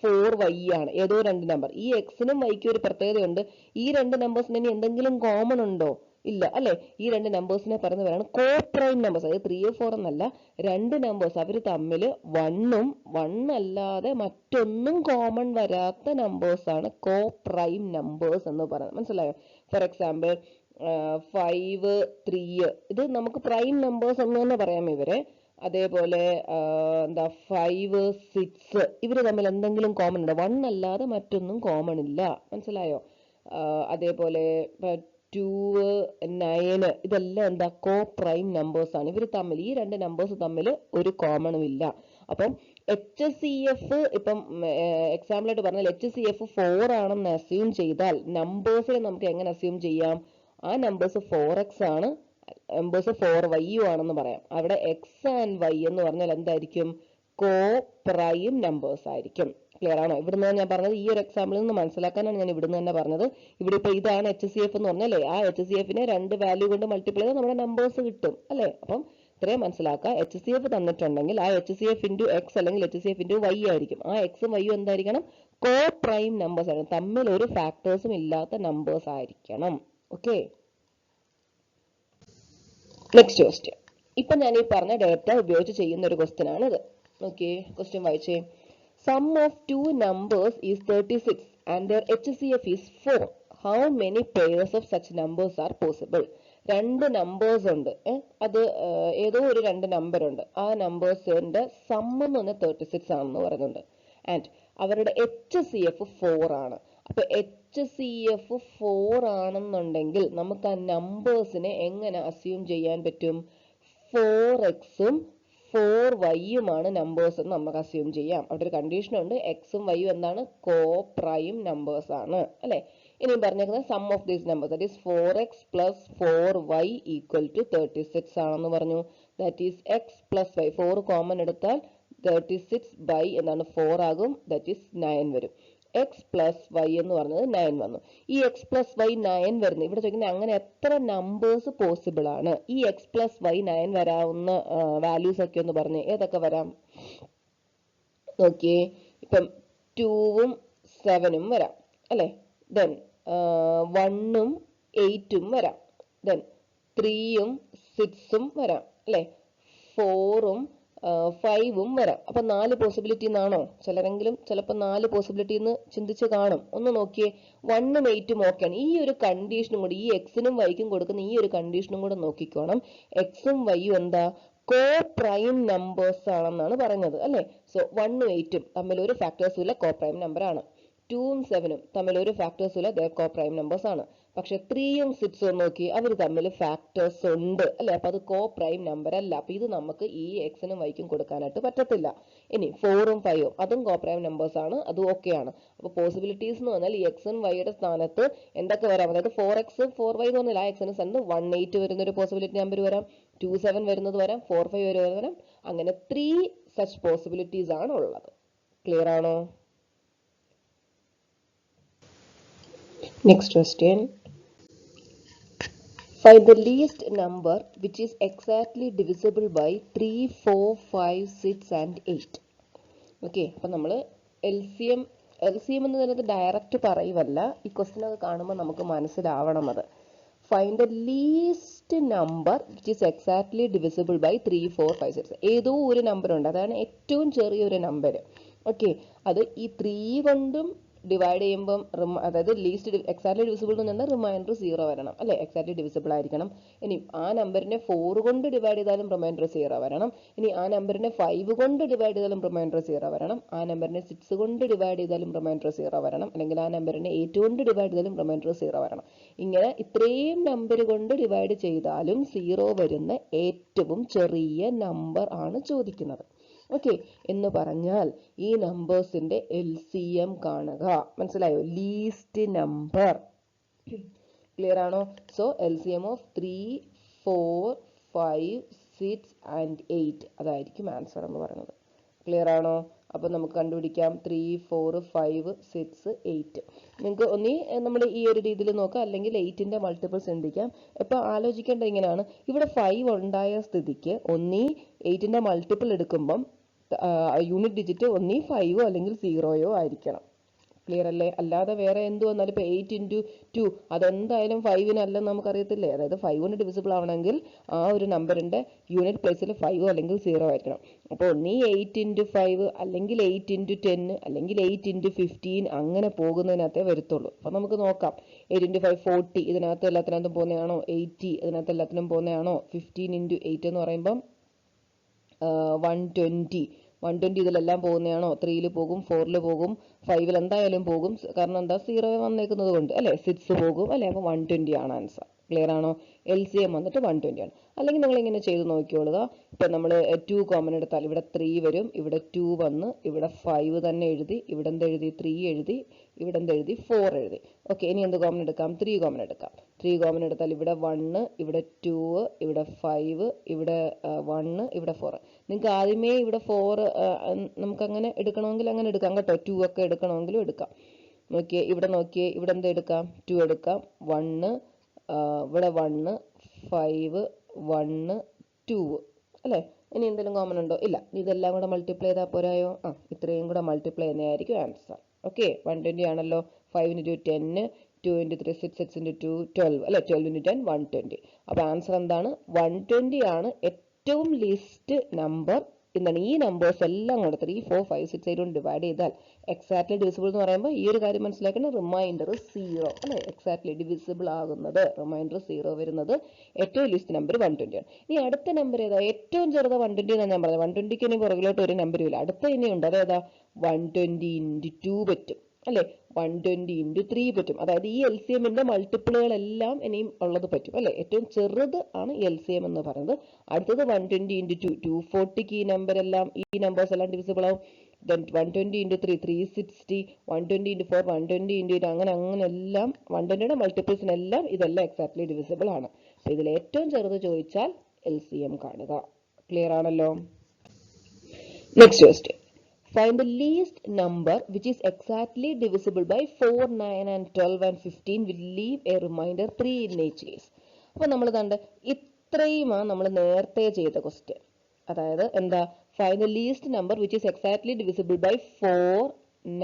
4y ആണ്. ഏതോ രണ്ട് നമ്പർ. ഈ എക്സിനും വൈക്കും ഒരു പ്രത്യേകതയുണ്ട്. ഈ രണ്ട് നമ്പേഴ്സിന് ഇനി എന്തെങ്കിലും കോമൺ ഉണ്ടോ? ഇല്ല അല്ലെ. ഈ രണ്ട് നമ്പേഴ്സിനെ പറയുന്ന പേരാണ് കോ പ്രൈം നമ്പേഴ്സ്. അതായത് 3 4 എന്നല്ല, രണ്ട് നമ്പേഴ്സ് അവർ തമ്മിൽ വൺ അല്ലാതെ മറ്റൊന്നും കോമൺ വരാത്ത നമ്പേഴ്സ് ആണ് കോ പ്രൈം നമ്പേഴ്സ് എന്ന് പറയുന്നത്. മനസ്സിലായോ? ഫോർ എക്സാമ്പിൾ 5 3 ഇത് നമുക്ക് പ്രൈം നമ്പേഴ്സ് എന്ന് തന്നെ പറയാം ഇവരെ. അതേപോലെ എന്താ 5 6 ഇവർ തമ്മിൽ എന്തെങ്കിലും കോമൺ ഉണ്ടോ? വൺ അല്ലാതെ മറ്റൊന്നും കോമൺ ഇല്ല. മനസ്സിലായോ? അതേപോലെ 2 9 ഇതെല്ലാം എന്താ കോ പ്രൈം നമ്പേഴ്സ് ആണ്. ഇവർ തമ്മിൽ ഈ രണ്ട് നമ്പേഴ്സ് തമ്മിൽ ഒരു കോമണും ഇല്ല. അപ്പം HCF ഇപ്പം എക്സാമ്പിൾ ആയിട്ട് പറഞ്ഞാൽ HCF 4 ആണെന്ന് അസ്യൂം ചെയ്താൽ നമ്പേഴ്സിനെ നമുക്ക് എങ്ങനെ അസ്യൂം ചെയ്യാം? ആ നമ്പേഴ്സ് 4x ആണ്, നമ്പേഴ്സ് 4y ആണെന്ന് പറയാം. അവിടെ x ആൻഡ് y എന്ന് പറഞ്ഞാൽ എന്തായിരിക്കും? കോ പ്രൈം നമ്പേഴ്സ് ആയിരിക്കും. ക്ലിയർ ആണോ? ഇവിടുന്ന് ഞാൻ പറഞ്ഞത് ഈ ഒരു എക്സാമ്പിളിൽ നിന്ന് മനസ്സിലാക്കാനാണ് ഞാൻ ഇവിടുന്ന് തന്നെ പറഞ്ഞത്. ഇവിടെ ഇപ്പൊ ഇതാണ് HCF എന്ന് പറഞ്ഞല്ലേ, ആ HCFനെ രണ്ട് വാല്യൂ കൊണ്ട് മൾട്ടിപ്ലൈ ചെയ്താൽ നമ്മുടെ നമ്പേഴ്സ് കിട്ടും അല്ലെ. അപ്പം ഇത്രയും മനസ്സിലാക്കുക. HCF തന്നിട്ടുണ്ടെങ്കിൽ ആ HCF ഇൻറ്റു എക്സ് അല്ലെങ്കിൽ HCF ഇൻറ്റു വൈ ആയിരിക്കും. ആ എക്സും വൈയും എന്തായിരിക്കണം? കോ പ്രൈം നമ്പേഴ്സ് ആണ്. തമ്മിൽ ഒരു ഫാക്ടേഴ്സും ഇല്ലാത്ത നമ്പേഴ്സ് ആയിരിക്കണം. Okay, next question. ഇപ്പൊ ഞാൻ ഈ പറഞ്ഞ ഡേറ്റ ഉപയോഗിച്ച് ചെയ്യുന്ന ഒരു ക്വസ്റ്റ്യൻ ആണ് ഇത്. ഓക്കെ, ക്വസ്റ്റ്യൻ വായിച്ചേ. Sum of two numbers is 36 and their HCF is 4. How many pairs of such numbers are possible? രണ്ട് നമ്പേഴ്സ് ഉണ്ട്, അത് ഏതോ ഒരു രണ്ട് നമ്പർ ഉണ്ട്. ആ നമ്പേഴ്സിന്റെ സം എന്ന് പറഞ്ഞാൽ 36 ആണെന്ന് പറയുന്നുണ്ട്. ആൻഡ് അവരുടെ HCF 4 ആണ്. അപ്പൊ HCF 4 ആണെന്നുണ്ടെങ്കിൽ നമുക്ക് ആ നമ്പേഴ്സിനെ എങ്ങനെ അസ്യൂം ചെയ്യാൻ പറ്റും? 4x-ഉം 4y-യുമാണ് നമ്പേഴ്സ് എന്ന് നമുക്ക് അസ്യൂം ചെയ്യാം. അവിടെ ഒരു കണ്ടീഷൻ ഉണ്ട്, എക്സും വൈയും എന്താണ്? കോ പ്രൈം നമ്പേഴ്സ് ആണ് അല്ലെ. ഇനി പറഞ്ഞേക്കുന്നത് sum of these numbers, that is 4x plus 4y equal to 36 ആണെന്ന് പറഞ്ഞു. That is x plus y, 4 common എടുത്താൽ 36 by എന്താണ് 4 ആകും, ദാറ്റ് ഈസ് 9 വരും. x plus y എന്ന് പറഞ്ഞത് 9 വന്നു. ഈ x plus y 9 വരുന്നത് ഇവിടെ ചോദിക്കുന്നത് അങ്ങനെ എത്ര നമ്പേഴ്സ് പോസിബിൾ ആണ്? ഈ x plus y 9 വരാവുന്ന വാല്യൂസ് ഒക്കെ ഒന്ന് പറഞ്ഞേ, ഏതൊക്കെ വരാം നോക്കിയേ. ഇപ്പം 2-ഉം 7-ഉം വരാം അല്ലെ. ദെൻ 1-ഉം 8-ഉം വരാം. ദെൻ 3-ഉം 6-ഉം വരാം അല്ലെ. 4-ഉം 5-ഉം വരാം. അപ്പൊ 4 പോസിബിലിറ്റി എന്നാണോ? ചിലരെങ്കിലും ചിലപ്പോൾ 4 പോസിബിലിറ്റി എന്ന് ചിന്തിച്ച് കാണും. ഒന്ന് നോക്കിയേ, 1-ഉം 8-ഉം ഓക്കെയാണ്. ഈ ഒരു കണ്ടീഷനും കൂടി, ഈ എക്സിനും വൈക്കും കൊടുക്കുന്ന ഈ ഒരു കണ്ടീഷനും കൂടെ നോക്കിക്കോണം. എക്സും വൈയും എന്താ? കോ പ്രൈം നമ്പേഴ്സ് ആണെന്നാണ് പറഞ്ഞത് അല്ലെ. സോ 1-ഉം 8-ഉം തമ്മിൽ ഒരു ഫാക്ടേഴ്സും ഇല്ല, കോ പ്രൈം നമ്പർ ആണ്. 2-ഉം 7-ഉം തമ്മിൽ ഒരു ഫാക്ടേഴ്സും ഇല്ല, കോ പ്രൈം നമ്പേഴ്സ് ആണ്. പക്ഷെ 3-ഉം 6-ഉം നോക്കി അവർ തമ്മിൽ ഫാക്ടേഴ്സ് ഉണ്ട് അല്ലെ. അപ്പൊ അത് കോ പ്രൈം നമ്പർ അല്ല. അപ്പൊ ഇത് നമുക്ക് ഈ എക്സിനും വൈക്കും കൊടുക്കാനായിട്ട് പറ്റത്തില്ല. ഇനി 4-ഉം 5-ഉം അതും കോ പ്രൈം നമ്പേഴ്സ് ആണ്, അതും ഓക്കെ ആണ്. അപ്പൊ പോസിബിലിറ്റീസ് എന്ന് പറഞ്ഞാൽ ഈ എക്സ് ആൻഡ് വൈയുടെ സ്ഥാനത്ത് എന്തൊക്കെ വരാം? അതായത് 4x 4y എന്ന് പറഞ്ഞാൽ ആ എക്സിന് സ്ഥാനത്ത് 180 വരുന്ന ഒരു പോസിബിലിറ്റി നമ്പർ വരാം, 27 വരുന്നത് വരാം, 45 വരുന്നത് വരാം. അങ്ങനെ 3 സച്ച് പോസിബിലിറ്റീസ് ആണ് ഉള്ളത്. ക്ലിയർ ആണോ? Next question. Find the least number which is exactly divisible by 3, 4, 5, 6 and 8. Okay, അപ്പം നമ്മൾ LCM എന്ന് പറയുന്നത് ഡയറക്റ്റ് പറയുമല്ല. ഈ ക്വസ്റ്റ്യൻ ഒക്കെ കാണുമ്പോൾ നമുക്ക് മനസ്സിലാവണം അത്. Find the least number which is exactly divisible by 3, 4, 5, 6. ഏതോ ഒരു നമ്പർ ഉണ്ട്, അതാണ് ഏറ്റവും ചെറിയൊരു നമ്പർ. ഓക്കെ, അത് ഈ 3 കൊണ്ടും ഡിവൈഡ് ചെയ്യുമ്പം അതായത് ലീസ്റ്റ് എക്സാക്ട്ലി ഡിവിസിബിൾ എന്ന് പറഞ്ഞാൽ റിമൈൻഡർ 0 വരണം അല്ലെ. എക്സാക്ട്ലി ഡിവിസിബിൾ ആയിരിക്കണം. ഇനി ആ നമ്പറിനെ 4 കൊണ്ട് ഡിവൈഡ് ചെയ്താലും റിമൈൻഡർ 0 വരണം. ഇനി ആ നമ്പറിനെ 5 കൊണ്ട് ഡിവൈഡ് ചെയ്താലും റിമൈൻഡർ 0 വരണം. ആ നമ്പറിനെ 6 കൊണ്ട് ഡിവൈഡ് ചെയ്താലും റിമൈൻഡർ 0 വരണം. അല്ലെങ്കിൽ ആ നമ്പറിനെ 8 കൊണ്ട് ഡിവൈഡ് ചെയ്താലും റിമൈൻഡർ 0 വരണം. ഇങ്ങനെ ഇത്രയും നമ്പർ കൊണ്ട് ഡിവൈഡ് ചെയ്താലും 0 വരുന്ന ഏറ്റവും ചെറിയ നമ്പർ ആണ് ചോദിക്കുന്നത്. ഓക്കെ, എന്ന് പറഞ്ഞാൽ ഈ നമ്പേഴ്സിന്റെ LCM കാണുക. മനസ്സിലായോ? Least number. ക്ലിയർ ആണോ? സോ LCM ഓഫ് 3, 4, 5, 6 and 8 അതായിരിക്കും ആൻസർ എന്ന് പറയുന്നത്. ക്ലിയർ ആണോ? അപ്പൊ നമുക്ക് കണ്ടുപിടിക്കാം 3, 4, 5, 6, 8. നിങ്ങൾക്ക് ഒന്നി നമ്മൾ ഈ ഒരു രീതിയിൽ നോക്കാം, അല്ലെങ്കിൽ 8ന്റെ മൾട്ടിപ്പിൾസ് ചിന്തിക്കാം. ഇപ്പൊ ആലോചിക്കേണ്ടത് ഇങ്ങനെയാണ്, ഇവിടെ 5 ഉണ്ടായ സ്ഥിതിക്ക് ഒന്നി 8ന്റെ മൾട്ടിപ്പിൾ എടുക്കുമ്പം യൂണിറ്റ് ഡിജിറ്റ് ഒന്നീ 5 അല്ലെങ്കിൽ 0 ആയിരിക്കണം. ക്ലിയർ അല്ലേ? അല്ലാതെ വേറെ എന്ത് വന്നാലും ഇപ്പോൾ 8 ഇൻറ്റു 2 അതെന്തായാലും 5-നല്ലെന്ന് നമുക്കറിയത്തില്ലേ? അതായത് 5 കൊണ്ട് ഡിവിസിബിൾ ആവണമെങ്കിൽ ആ ഒരു നമ്പറിൻ്റെ യൂണിറ്റ് പ്ലേസിൽ 5 അല്ലെങ്കിൽ 0 ആയിരിക്കണം. അപ്പോൾ ഒന്നീ 8 ഇൻറ്റു 5 അല്ലെങ്കിൽ 8 ഇൻറ്റു 10 അല്ലെങ്കിൽ 8 ഇൻറ്റു 15 അങ്ങനെ പോകുന്നതിനകത്തേ വരത്തുള്ളൂ. അപ്പോൾ നമുക്ക് നോക്കാം. 8 ഇൻറ്റു 5 40, ഇതിനകത്ത് എല്ലാത്തിനകത്തും പോകുന്നതാണോ? 80 ഇതിനകത്ത് എല്ലാത്തിനും പോകുന്നതാണോ? 15 ഇൻറ്റു 8 എന്ന് പറയുമ്പം 120 ഇതിലെല്ലാം പോകുന്നതാണോ? 3-ൽ പോകും, 4-ൽ പോകും, 5-ൽ എന്തായാലും പോകും. കാരണം എന്താ? 0 വന്നേക്കുന്നത് കൊണ്ട് അല്ലേ? 6 പോകും അല്ലേ? അപ്പോൾ 120 ആണ് ആൻസർ. ക്ലിയർ ആണോ? LCM വന്നിട്ട് 120 ആണ്. അല്ലെങ്കിൽ നിങ്ങൾ ഇങ്ങനെ ചെയ്ത് നോക്കിയോളുക. ഇപ്പം നമ്മൾ 2 കോമൺ എടുത്താൽ ഇവിടെ 3 വരും, ഇവിടെ 2 വന്ന്, ഇവിടെ 5 തന്നെ എഴുതി, ഇവിടെ എന്ത് എഴുതി? 3 എഴുതി, ഇവിടെ എന്ത് എഴുതി? 4 എഴുതി. ഓക്കെ, ഇനി എന്ത് കോമൺ എടുക്കാം? 3 കോമൺ എടുക്കാം. 3 കോമൺ എടുത്താൽ ഇവിടെ 1, ഇവിടെ 2, ഇവിടെ 5, ഇവിടെ 1, ഇവിടെ 4. നിങ്ങൾക്ക് ആദ്യമേ ഇവിടെ 4 നമുക്കങ്ങനെ എടുക്കണമെങ്കിൽ അങ്ങനെ എടുക്കാം കേട്ടോ. 2 ഒക്കെ എടുക്കണമെങ്കിലും എടുക്കാം. നോക്കിയേ, ഇവിടെ നോക്കിയേ, ഇവിടെ എന്ത് എടുക്കാം? 2 എടുക്കാം. 1, ഇവിടെ 1, 5, 1, 2 അല്ലേ? ഇനി എന്തെങ്കിലും കോമൺ ഉണ്ടോ? ഇല്ല. ഇതെല്ലാം കൂടെ മൾട്ടിപ്ലൈ ചെയ്താൽ പോരായോ? ഇത്രയും കൂടെ മൾട്ടിപ്ലൈ ചെയ്യുന്നതായിരിക്കും ആൻസർ. ഓക്കെ, 120 ആണല്ലോ. 5 ഇൻറ്റു 10, 2 ഇൻറ്റു 3 6, 6 ഇൻറ്റു 2 12 അല്ലേ? 12 ഇൻറ്റു 10 120. അപ്പോൾ ആൻസർ എന്താണ്? 120 ആണ് ഏറ്റവും ലീസ്റ്റ് നമ്പർ. എന്താണ്? ഈ നമ്പേഴ്സ് എല്ലാം കൂടെ 3, 4, 5, 6, 8 കൊണ്ട് ഡിവൈഡ് ചെയ്താൽ എക്സാക്ട്ലി ഡിവിസിബിൾ എന്ന് പറയുമ്പോൾ ഈ ഒരു കാര്യം മനസ്സിലാക്കണം. റിമൈൻഡർ 0 അല്ലേ? എക്സാക്ട്ലി ഡിവിസിബിൾ ആകുന്നത്, റിമൈൻഡർ 0 വരുന്നത് ഏറ്റവും ലീസ്റ്റ് നമ്പർ 120 ആണ്. ഇനി അടുത്ത നമ്പർ ഏതാ? ഏറ്റവും ചെറുത് 120 എന്നാണ് ഞാൻ പറഞ്ഞത്. 120ക്ക് ഇനി പുറകിലോട്ട് ഒരു നമ്പരും ഇല്ല. അടുത്ത ഇനിയുണ്ട്. അതേതാ? 120 ഇൻറ്റു 2 പറ്റും അല്ലേ? 120 ഇൻറ്റു 3 പറ്റും. അതായത് ഈ LCMന്റെ മൾട്ടിപ്പിളുകളെല്ലാം ഇനിയും ഉള്ളത് പറ്റും അല്ലേ? ഏറ്റവും ചെറുത് ആണ് LCM എന്ന് പറയുന്നത്. അടുത്തത് 120 ഇൻറ്റു 2 240ക്ക് ഈ നമ്പേഴ്സ് എല്ലാം ഡിവിസിബിൾ ആവും. ദെൻ 120 ഇൻറ്റു 3 360, 120 ഇൻറ്റു 4 120 ഇൻറ്റു 8 അങ്ങനെ എല്ലാം 120യുടെ മൾട്ടിപ്പിൾസിനെല്ലാം ഇതെല്ലാം എക്സാക്ട്ലി ഡിവിസിബിൾ ആണ്. അപ്പോൾ ഇതിൽ ഏറ്റവും ചെറുത് ചോദിച്ചാൽ LCM കാണുക. ക്ലിയർ ആണല്ലോ? Next question. Find the least number which is exactly divisible by 4, 9 and 12 and 15 will leave a remainder 3 in each case. അപ്പോൾ നമ്മൾ കണ്ട് ഇത്രയുമാണ് നമ്മൾ നേരത്തെ ചെയ്ത ക്വസ്റ്റ്യൻ. അതായത് എന്താ? Find the least number which is exactly divisible by 4,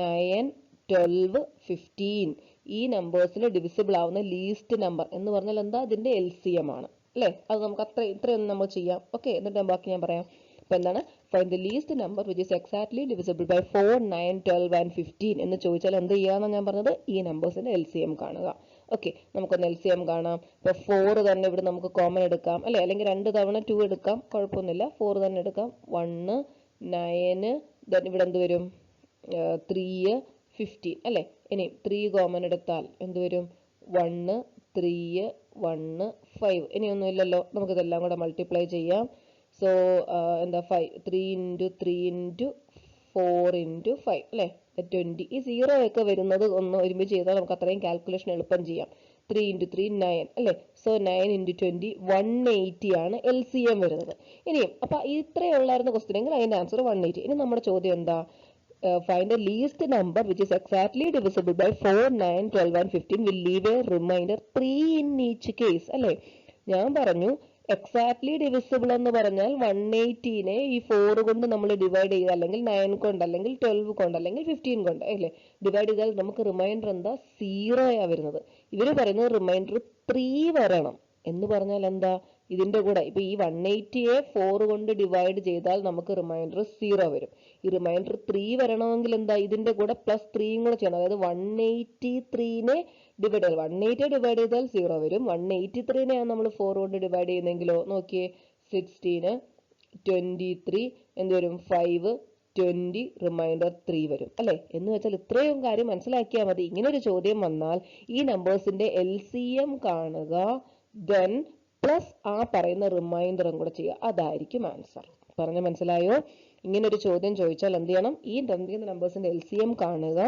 9, 12, 15. ഈ നമ്പേഴ്സിൽ ഡിവിസിബിൾ ആവുന്ന ലീസ്റ്റ് നമ്പർ എന്ന് പറഞ്ഞാൽ എന്താ? അതിന്റെ LCM ആണ് അല്ലേ? അത് നമുക്ക് ഇത്രയൊന്നും നമ്മൾ ചെയ്യാം. ഓക്കെ, എന്നിട്ട് ബാക്കി ഞാൻ പറയാം. അപ്പോൾ എന്താണ്? Find the least number which is exactly divisible by 4, 9, 12 and 15 എന്ന് ചോദിച്ചാൽ എന്ത് ചെയ്യാമെന്നാണ് ഞാൻ പറഞ്ഞത്? ഈ നമ്പേഴ്സിന്റെ LCM കാണുക. ഓക്കെ, നമുക്കൊന്ന് LCM കാണാം. ഇപ്പോൾ 4 തന്നെ ഇവിടെ നമുക്ക് കോമൺ എടുക്കാം അല്ലേ? അല്ലെങ്കിൽ 2 തവണ 2 എടുക്കാം, കുഴപ്പമൊന്നുമില്ല. 4 തന്നെ എടുക്കാം. 1, 9, ദെൻ ഇവിടെ എന്ത് വരും? 3, 15 അല്ലേ? ഇനി 3 കോമൺ എടുത്താൽ എന്ത് വരും? 1, 3, 1, 5. ഇനിയൊന്നുമില്ലല്ലോ. നമുക്കിതെല്ലാം കൂടെ മൾട്ടിപ്ലൈ ചെയ്യാം. സോ എന്താ? 3 ഇൻറ്റു 3 ഇൻറ്റു 4 ഇൻറ്റു 5 അല്ലേ? 20. ഈ 0 ഒക്കെ വരുന്നത് ഒന്ന് ഒരുമിച്ച് ചെയ്താൽ നമുക്ക് അത്രയും കാൽക്കുലേഷൻ എളുപ്പം ചെയ്യാം. 3 ഇൻറ്റു 3 9 അല്ലേ? സോ 9 ഇൻറ്റു 20 180 ആണ് LCM വരുന്നത്. ഇനിയും അപ്പോൾ ഇത്രയുള്ളായിരുന്നു ക്വസ്റ്റ്യൻ എങ്കിൽ അതിൻ്റെ ആൻസർ 180. ഇനി നമ്മുടെ ചോദ്യം എന്താ? Find the least number which is exactly divisible by 4, 9, 12 and 15 will leave a remainder 3 in each case അല്ലേ? ഞാൻ പറഞ്ഞു എക്സാക്ട്ലി ഡിവിസിബിൾ എന്ന് പറഞ്ഞാൽ 180നെ ഈ 4 കൊണ്ട് നമ്മൾ ഡിവൈഡ് ചെയ്ത് അല്ലെങ്കിൽ 9 കൊണ്ട് അല്ലെങ്കിൽ 12 കൊണ്ട് അല്ലെങ്കിൽ 15 കൊണ്ട് അല്ലേ ഡിവൈഡ് ചെയ്താൽ നമുക്ക് റിമൈൻഡർ എന്താ? 0 വരുന്നത്. ഇവർ പറയുന്നത് റിമൈൻഡർ 3 വരണം എന്ന് പറഞ്ഞാൽ എന്താ? ഇതിന്റെ കൂടെ ഇപ്പൊ ഈ 180യെ 4 കൊണ്ട് ഡിവൈഡ് ചെയ്താൽ നമുക്ക് റിമൈൻഡർ 0 വരും. ഈ റിമൈൻഡർ 3 വരണമെങ്കിൽ എന്താ? ഇതിന്റെ കൂടെ പ്ലസ് 3യും കൂടെ ചെയ്യണം. അതായത് 183നെ ഡിവൈഡ് ചെയ്താൽ 180 ഡിവൈഡ് ചെയ്താൽ 0 വരും. 183നെയാണ് നമ്മൾ 4 കൊണ്ട് ഡിവൈഡ് ചെയ്യുന്നെങ്കിലോ നോക്കിയേ 16, 23 എന്ത് വരും? 5, 20 റിമൈൻഡർ 3 വരും അല്ലേ? എന്ന് വെച്ചാൽ ഇത്രയും കാര്യം മനസ്സിലാക്കിയാൽ മതി. ഇങ്ങനെ ഒരു ചോദ്യം വന്നാൽ ഈ നമ്പേഴ്സിന്റെ LCM കാണുക, ദെൻ പ്ലസ് ആ പറയുന്ന റിമൈൻഡറും കൂടെ ചെയ്യുക. അതായിരിക്കും ആൻസർ. പറഞ്ഞ മനസ്സിലായോ? ഇങ്ങനെ ഒരു ചോദ്യം ചോദിച്ചാൽ എന്ത് ചെയ്യണം? ഈ തന്നിരിക്കുന്ന നമ്പേഴ്സിന്റെ LCM കാണുക,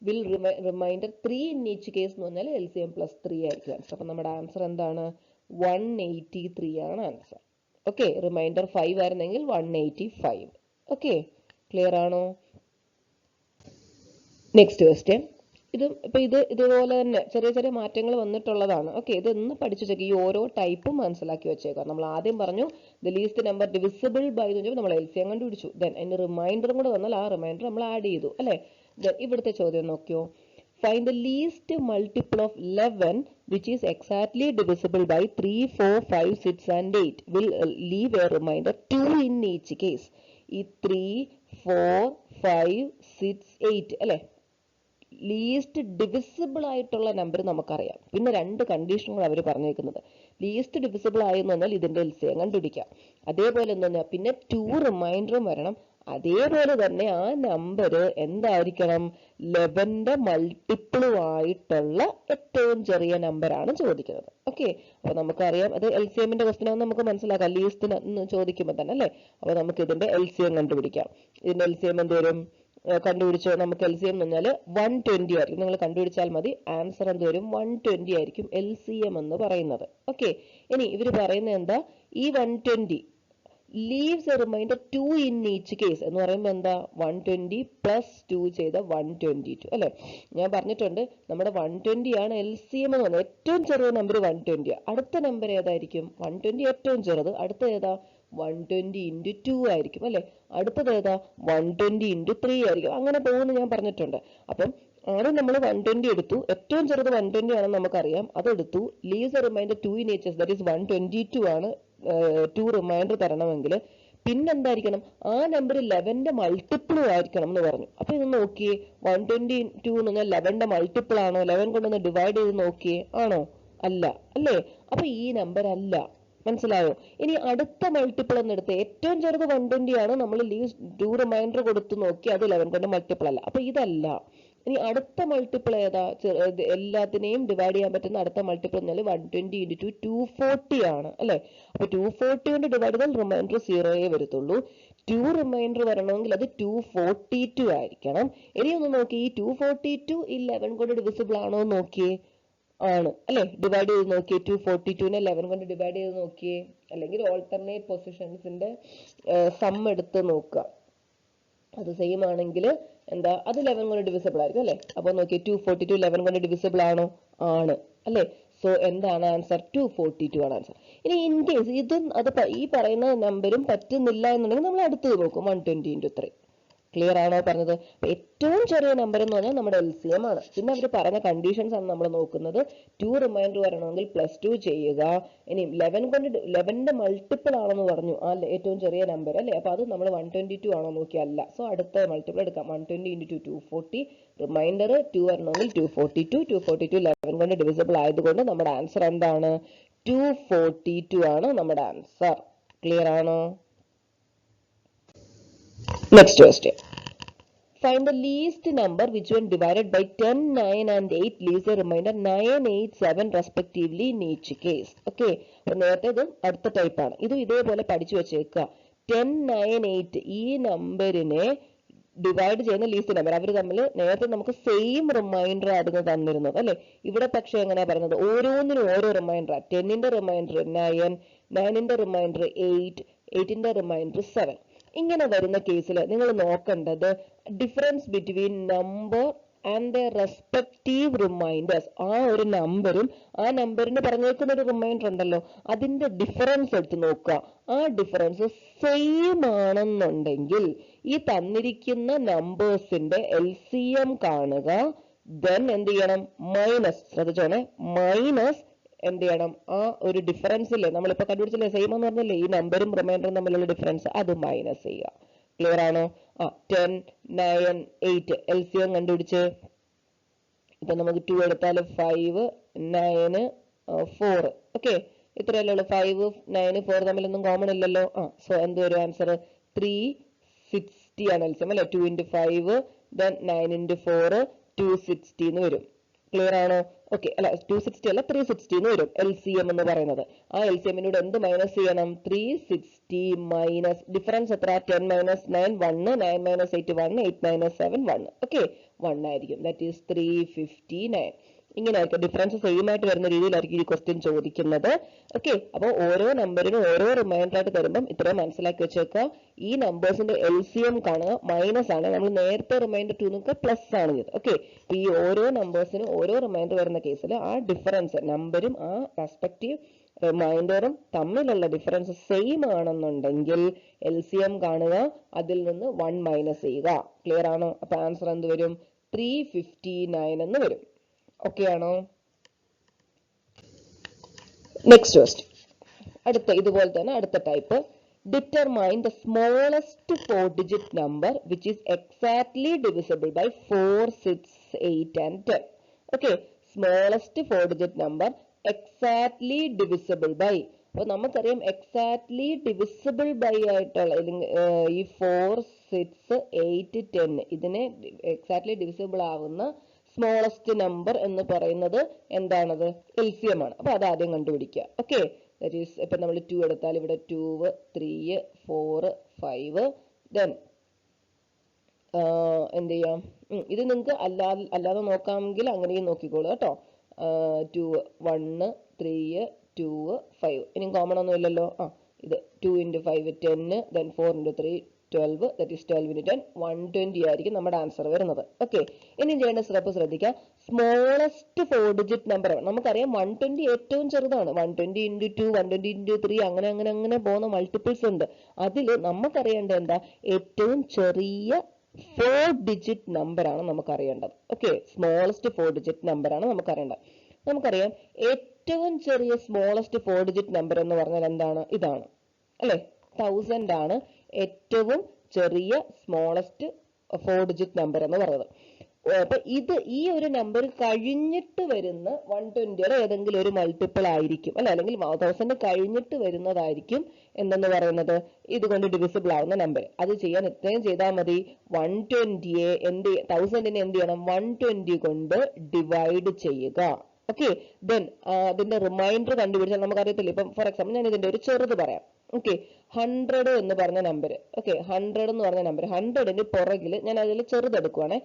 will remainder 3 in each case എന്ന് പറഞ്ഞാൽ LCM പ്ലസ് 3 ആയിരിക്കും ആൻസർ. അപ്പം നമ്മുടെ ആൻസർ എന്താണ്? 183 ആണ് ആൻസർ. ഓക്കെ, റിമൈൻഡർ 5 ആയിരുന്നെങ്കിൽ 185. ഓക്കെ, ക്ലിയർ ആണോ? Next question. ഇതുപോലെ തന്നെ ചെറിയ ചെറിയ മാറ്റങ്ങൾ വന്നിട്ടുള്ളതാണ്. ഓക്കെ, ഇതൊന്ന് പഠിച്ചു വെച്ചേക്ക്. ഈ ഓരോ ടൈപ്പും മനസ്സിലാക്കി വെച്ചേക്കാം. നമ്മൾ ആദ്യം പറഞ്ഞു the least number divisible by എന്ന് വെച്ചാൽ നമ്മൾ LCM കണ്ടുപിടിച്ചു. ദെൻ അതിന് റിമൈൻഡറും കൂടെ വന്നാൽ ആ റിമൈൻഡർ നമ്മൾ ആഡ് ചെയ്തു അല്ലേ. ദെൻ ഇവിടുത്തെ ചോദ്യം നോക്കിയോ. Find the least multiple of 11 which is exactly divisible by 3, 4, 5, 6 and 8. Will leave a remainder 2 in each case. ഈ 3, 4, 5, 6, 8 അല്ലേ. ലീസ്റ്റ് ഡിവിസിബിൾ ആയിട്ടുള്ള നമ്പർ നമുക്കറിയാം. പിന്നെ രണ്ട് കണ്ടീഷനുകൾ അവർ പറഞ്ഞേക്കുന്നത്. ലീസ്റ്റ് ഡിവിസിബിൾ ആയെന്ന് പറഞ്ഞാൽ ഇതിന്റെ LCM കണ്ടുപിടിക്കാം. അതേപോലെ എന്ന് പറഞ്ഞാൽ പിന്നെ 2 റിമൈൻഡറും വരണം. അതേപോലെ തന്നെ ആ നമ്പർ എന്തായിരിക്കണം, 11ന്റെ മൾട്ടിപ്പിളും ആയിട്ടുള്ള ഏറ്റവും ചെറിയ നമ്പറാണ് ചോദിക്കുന്നത്. ഓക്കെ, അപ്പൊ നമുക്കറിയാം അത് LCMന്റെ ക്വസ്റ്റ്യൻ ആണെന്ന് നമുക്ക് മനസ്സിലാക്കാം. ലീസ്റ്റ് ചോദിക്കുമ്പോൾ തന്നെ അല്ലേ. അപ്പൊ നമുക്ക് ഇതിന്റെ LCM കണ്ടുപിടിക്കാം. ഇതിന്റെ LCM എന്ത് വരും, കണ്ടുപിടിച്ചോ. നമുക്ക് LCM എന്ന് പറഞ്ഞാൽ 120 ആയിരിക്കും. നിങ്ങൾ കണ്ടുപിടിച്ചാൽ മതി. ആൻസർ എന്ത് വരും, 120 ആയിരിക്കും LCM എന്ന് പറയുന്നത്. ഓക്കെ, ഇനി ഇവര് പറയുന്നത് എന്താ, ഈ 120 leaves a remainder 2 in each case എന്ന് പറയുമ്പോൾ എന്താ, 120 plus 2 ചെയ്ത 122 അല്ലെ. ഞാൻ പറഞ്ഞിട്ടുണ്ട് നമ്മുടെ 120 ആണ് LCM എന്ന് പറഞ്ഞാൽ ഏറ്റവും ചെറിയ നമ്പർ 120. അടുത്ത നമ്പർ ഏതായിരിക്കും, 120 ഏറ്റവും ചെറുത്. അടുത്ത ഏതാ, 120 into 2 ആയിരിക്കും അല്ലെ. അടുത്തത് ഏതാ, 120 into 3 ആയിരിക്കും. അങ്ങനെ പോകുന്നു ഞാൻ പറഞ്ഞിട്ടുണ്ട്. അപ്പം ആദ്യം നമ്മൾ 120 എടുത്തു. ഏറ്റവും ചെറുത് 120 ആണെന്ന് നമുക്കറിയാം, അതെടുത്തു. Leaves a remainder 2 in each, that is 122 ആണ് 2 റിമൈൻഡർ തരണമെങ്കിൽ. പിന്നെന്തായിരിക്കണം, ആ നമ്പർ 11ന്റെ മൾട്ടിപ്പിളും ആയിരിക്കണം എന്ന് പറഞ്ഞു. അപ്പൊ ഇത് നോക്കിയേ, 122 എന്ന് പറഞ്ഞാൽ 11ന്റെ മൾട്ടിപ്പിൾ ആണോ, 11 കൊണ്ടൊന്ന് ഡിവൈഡ് ചെയ്ത് നോക്കിയേ, ആണോ, അല്ല അല്ലേ. അപ്പൊ ഈ നമ്പർ അല്ല. മനസ്സിലായോ. ഇനി അടുത്ത മൾട്ടിപ്പിൾ എന്ന് എടുത്ത് ഏറ്റവും ചെറുത് 120 ആണ്, നമ്മൾ ലീവ് 2 റിമൈൻഡർ കൊടുത്ത് നോക്കി, അത് 11 കൊണ്ട് മൾട്ടിപ്പിൾ അല്ല. അപ്പൊ ഇതല്ല. ഇനി അടുത്ത മൾട്ടിപ്പിൾ ഏതാ, എല്ലാത്തിനെയും ഡിവൈഡ് ചെയ്യാൻ പറ്റുന്ന അടുത്ത മൾട്ടിപ്പിൾ എന്ന് പറഞ്ഞാൽ 120 into 240 ആണ് അല്ലെ. അപ്പൊ 240 കൊണ്ട് ഡിവൈഡ് ചെയ്താൽ റിമൈൻഡർ 0 വരത്തുള്ളൂ. 2 റിമൈൻഡർ വരണമെങ്കിൽ അത് 242 ആയിരിക്കണം. ഇനി ഒന്ന് നോക്കി, ഈ 242 11 കൊണ്ട് ഡിവിസിബിൾ ആണോ എന്ന് നോക്കിയേ, ആണ് അല്ലെ. ഡിവൈഡ് ചെയ്ത് നോക്കിയേ, 242നെ 11 കൊണ്ട് ഡിവൈഡ് ചെയ്ത് നോക്കിയേ, അല്ലെങ്കിൽ ഓൾട്ടർനേറ്റ് പൊസിഷൻസിന്റെ സം എടുത്ത് നോക്കുക. അത് സെയിം ആണെങ്കിൽ എന്താ, അത് 11 കൊണ്ട് ഡിവിസിബിൾ ആയിരിക്കും അല്ലെ. അപ്പൊ നോക്കിയേ, 242 11 കൊണ്ട് ഡിവിസിബിൾ ആണോ, ആണ് അല്ലെ. സോ എന്താണ് ആൻസർ, 242 ആണ് ആൻസർ. ഇനി ഇൻ കേസ് ഈ പറയുന്ന നമ്പറും പറ്റുന്നില്ല എന്നുണ്ടെങ്കിൽ നമ്മൾ അടുത്തത് നോക്കും, 120 into 3. ക്ലിയർ ആണോ പറഞ്ഞത്. ഏറ്റവും ചെറിയ നമ്പർ എന്ന് പറഞ്ഞാൽ നമ്മുടെ LCM ആണ്. പിന്നെ അവർ പറഞ്ഞ കണ്ടീഷൻസ് ആണ് നമ്മൾ നോക്കുന്നത്. 2 റിമൈൻഡർ വരണമെങ്കിൽ +2 ചെയ്യുക. ഇനി 11ന്റെ മൾട്ടിപ്പിൾ ആണെന്ന് പറഞ്ഞു ആ ഏറ്റവും ചെറിയ നമ്പർ അല്ലെ. അപ്പൊ അത് നമ്മൾ 122 ആണോ നോക്കിയല്ല. സോ അടുത്ത മൾട്ടിപ്പിൾ എടുക്കാം, 120 into 240. റിമൈൻഡർ 2 വരണമെങ്കിൽ 242. 242 11 കൊണ്ട് ഡിവിസിബിൾ ആയതുകൊണ്ട് നമ്മുടെ ആൻസർ എന്താണ്, 242 ആണ് നമ്മുടെ ആൻസർ. ക്ലിയർ ആണോ. Next question. Find the least number which when divided by 10, 9 and 8 leaves a remainder 9, 8, 7 respectively in each case. Okay. അപ്പോൾ നേരത്തെ അടുത്ത ടൈപ്പ് ആണ്. ഇതേപോലെ പഠിച്ചു വെച്ചേക്കുക. 10, 9, 8 ഈ നമ്പറിനെ ഡിവൈഡ് ചെയ്യുന്ന ലീസ്റ്റ് നമ്പർ. അവർ തമ്മിൽ നേരത്തെ നമുക്ക് സെയിം റിമൈൻഡർ ആയിരുന്നു തന്നിരുന്നത് അല്ലെ. ഇവിടെ പക്ഷെ എങ്ങനെയാ പറയുന്നത്, ഓരോന്നിനും ഓരോ റിമൈൻഡർ. 10ന്റെ റിമൈൻഡർ 9, 9ന്റെ റിമൈൻഡർ 8, 8ന്റെ റിമൈൻഡർ 7. ഇങ്ങനെ വരുന്ന കേസിൽ നിങ്ങൾ നോക്കേണ്ടത് difference between number and the respective remainders. ആ ഒരു നമ്പറും ആ നമ്പറിന് പറഞ്ഞേക്കുന്ന ഒരു റിമൈൻഡർ ഉണ്ടല്ലോ, അതിന്റെ ഡിഫറൻസ് എടുത്ത് നോക്കുക. ആ ഡിഫറൻസ് സെയിം ആണെന്നുണ്ടെങ്കിൽ ഈ തന്നിരിക്കുന്ന നമ്പേഴ്സിന്റെ LCM കാണുക. ദെൻ എന്ത് ചെയ്യണം, മൈനസ്, ശ്രദ്ധിച്ചോണേ, മൈനസ് എന്ത് ചെയ്യണം, ആ ഒരു ഡിഫറൻസ് ഇല്ലേ നമ്മളിപ്പോ കണ്ടുപിടിച്ചില്ലേ, സെയിം എന്ന് പറഞ്ഞല്ലേ, ഈ നമ്പറും റിമൈൻഡറും തമ്മിലുള്ള ഡിഫറൻസ് അത് മൈനസ് ചെയ്യുക. ക്ലിയർ ആണോ. 10, 9, 8 LCM കണ്ടുപിടിച്ച്. ഇപ്പൊ നമുക്ക് 2 എടുത്താൽ 5, 9, 4. ഓക്കെ, ഇത്രയല്ലേ ഉള്ളൂ. 5, 9, 4 തമ്മിലൊന്നും കോമൺ ഇല്ലല്ലോ. സോ എന്ത് വരും ആൻസർ, 360 ആണ് LCM അല്ലെ. 2 into 5 then 9 into 4 260 എന്ന് വരും. ക്ലിയർ ആണോ. ഓക്കെ, അല്ല 260 അല്ല 360 എന്ന് വരും LCM എന്ന് പറയുന്നത്. ആ LCMനോട് എന്ത് മൈനസ് ചെയ്യണം, 360 മൈനസ് ഡിഫറൻസ് എത്ര, 10 minus 9 1, 9 minus 8 1, 8 minus 7 1. ഓക്കെ, 1 ആയിരിക്കും. That is 359. ഇങ്ങനെ ആയിരിക്കും, ഡിഫറൻസ് സെയിം ആയിട്ട് വരുന്ന രീതിയിലായിരിക്കും ഈ ക്വസ്റ്റ്യൻ ചോദിക്കുന്നത്. ഓക്കെ, അപ്പോൾ ഓരോ നമ്പറിനും ഓരോ റിമൈൻഡർ ആയിട്ട് തരുമ്പം ഇത്രയും മനസ്സിലാക്കി വെച്ചേക്കുക. ഈ നമ്പേഴ്സിന്റെ LCM കാണുക, മൈനസ് ആണ്. നമ്മൾ നേരത്തെ റിമൈൻഡർ 2 നിങ്ങൾക്ക് പ്ലസ് ആണ് ചെയ്തത്. ഓക്കെ, ഈ ഓരോ നമ്പേഴ്സിനും ഓരോ റിമൈൻഡർ വരുന്ന കേസിൽ ആ ഡിഫറൻസ് നമ്പറും ആ റെസ്പെക്റ്റീവ് റിമൈൻഡറും തമ്മിലുള്ള ഡിഫറൻസ് സെയിം ആണെന്നുണ്ടെങ്കിൽ LCM കാണുക, അതിൽ നിന്ന് 1 മൈനസ് ചെയ്യുക. ക്ലിയർ ആണോ? അപ്പൊ ആൻസർ എന്ത് വരും? 359 എന്ന് വരും. ഓക്കെ ആണോ? നെക്സ്റ്റ് ക്വസ്റ്റ്യൻ, അടുത്ത ഇതുപോലെ തന്നെ അടുത്ത type. Determine the smallest 4-digit number which is exactly divisible by 4, 6, 8 and 10. Okay, smallest 4-digit number exactly divisible by. അപ്പോൾ നമുക്കറിയാം എക്സാക്ട്ലി ഡിവിസിബിൾ ബൈ ആയിട്ടുള്ള ഈ 4, 6, 8, 10 ഇതിനെ എക്സാക്ട്ലി ഡിവിസിബിൾ ആവുന്ന സ്മോളസ്റ്റ് നമ്പർ എന്ന് പറയുന്നത് എന്താണത്? LCM ആണ്. അപ്പൊ അത് ആദ്യം കണ്ടുപിടിക്കുക. ഓക്കെ, ദാറ്റ് ഈസ് ഇപ്പൊ നമ്മൾ 2 എടുത്താൽ ഇവിടെ 2, 3, 4, 5. ദെൻ എന്ത് ചെയ്യാം? ഇത് നിങ്ങൾക്ക് അല്ലാതെ നോക്കാമെങ്കിൽ അങ്ങനെയും നോക്കിക്കോളൂ കേട്ടോ. 2, 1, 3, 2, 5. ഇനിയും കോമൺ ഒന്നും ഇല്ലല്ലോ. ഇത് 2 × 5 10, ദെൻ 4 × 3 12, that is 12 × 10 120 ആയിരിക്കും നമ്മുടെ ആൻസർ വരുന്നത്. ഓക്കെ, ഇനി ചെയ്യേണ്ട സ്റ്റെപ്പ് ശ്രദ്ധിക്കാം. സ്മോളസ്റ്റ് 4-digit നമ്പർ നമുക്കറിയാം 120 ഏറ്റവും ചെറുതാണ്. 120 × 2, 120 × 3 അങ്ങനെ അങ്ങനെ അങ്ങനെ പോകുന്ന മൾട്ടിപ്പിൾസ് ഉണ്ട്. അതിൽ നമുക്കറിയേണ്ടത് എന്താ? ഏറ്റവും ചെറിയ 4-digit നമ്പർ ആണ് നമുക്കറിയേണ്ടത്. ഓക്കെ, സ്മോളസ്റ്റ് 4-digit നമ്പർ ആണ് നമുക്കറിയേണ്ടത്. നമുക്കറിയാം ഏറ്റവും ചെറിയ സ്മോളസ്റ്റ് 4-digit നമ്പർ എന്ന് പറഞ്ഞാൽ എന്താണ്? ഇതാണ് അല്ലെ, 1000 ആണ് ഏറ്റവും ചെറിയ സ്മോളസ്റ്റ് 4-digit നമ്പർ എന്ന് പറയുന്നത്. അപ്പൊ ഈ ഒരു നമ്പർ കഴിഞ്ഞിട്ട് വരുന്ന 120യുടെ ഏതെങ്കിലും ഒരു മൾട്ടിപ്പിൾ ആയിരിക്കും അല്ലെ, അല്ലെങ്കിൽ 1000 കഴിഞ്ഞിട്ട് വരുന്നതായിരിക്കും എന്തെന്ന് പറയുന്നത് ഇതുകൊണ്ട് ഡിവിസിബിൾ ആവുന്ന നമ്പർ. അത് ചെയ്യാൻ ഇത്രയും ചെയ്താൽ മതി. 120യെ 1000നെ എന്ത് ചെയ്യണം? 120 കൊണ്ട് ഡിവൈഡ് ചെയ്യുക. ഓക്കെ, ദെൻ അതിന്റെ റിമൈൻഡർ കണ്ടുപിടിച്ചാൽ നമുക്കറിയത്തില്ല. ഇപ്പം ഫോർ എക്സാമ്പിൾ ഞാൻ ഇതിന്റെ ഒരു ചെറുത് പറയാം. ഓക്കെ, 100 എന്ന് പറഞ്ഞ നമ്പർ. ഓക്കെ, 100 എന്ന് പറഞ്ഞ നമ്പർ 100ന് പുറകിൽ ഞാൻ അതിൽ ചെറുതെടുക്കുവാണേ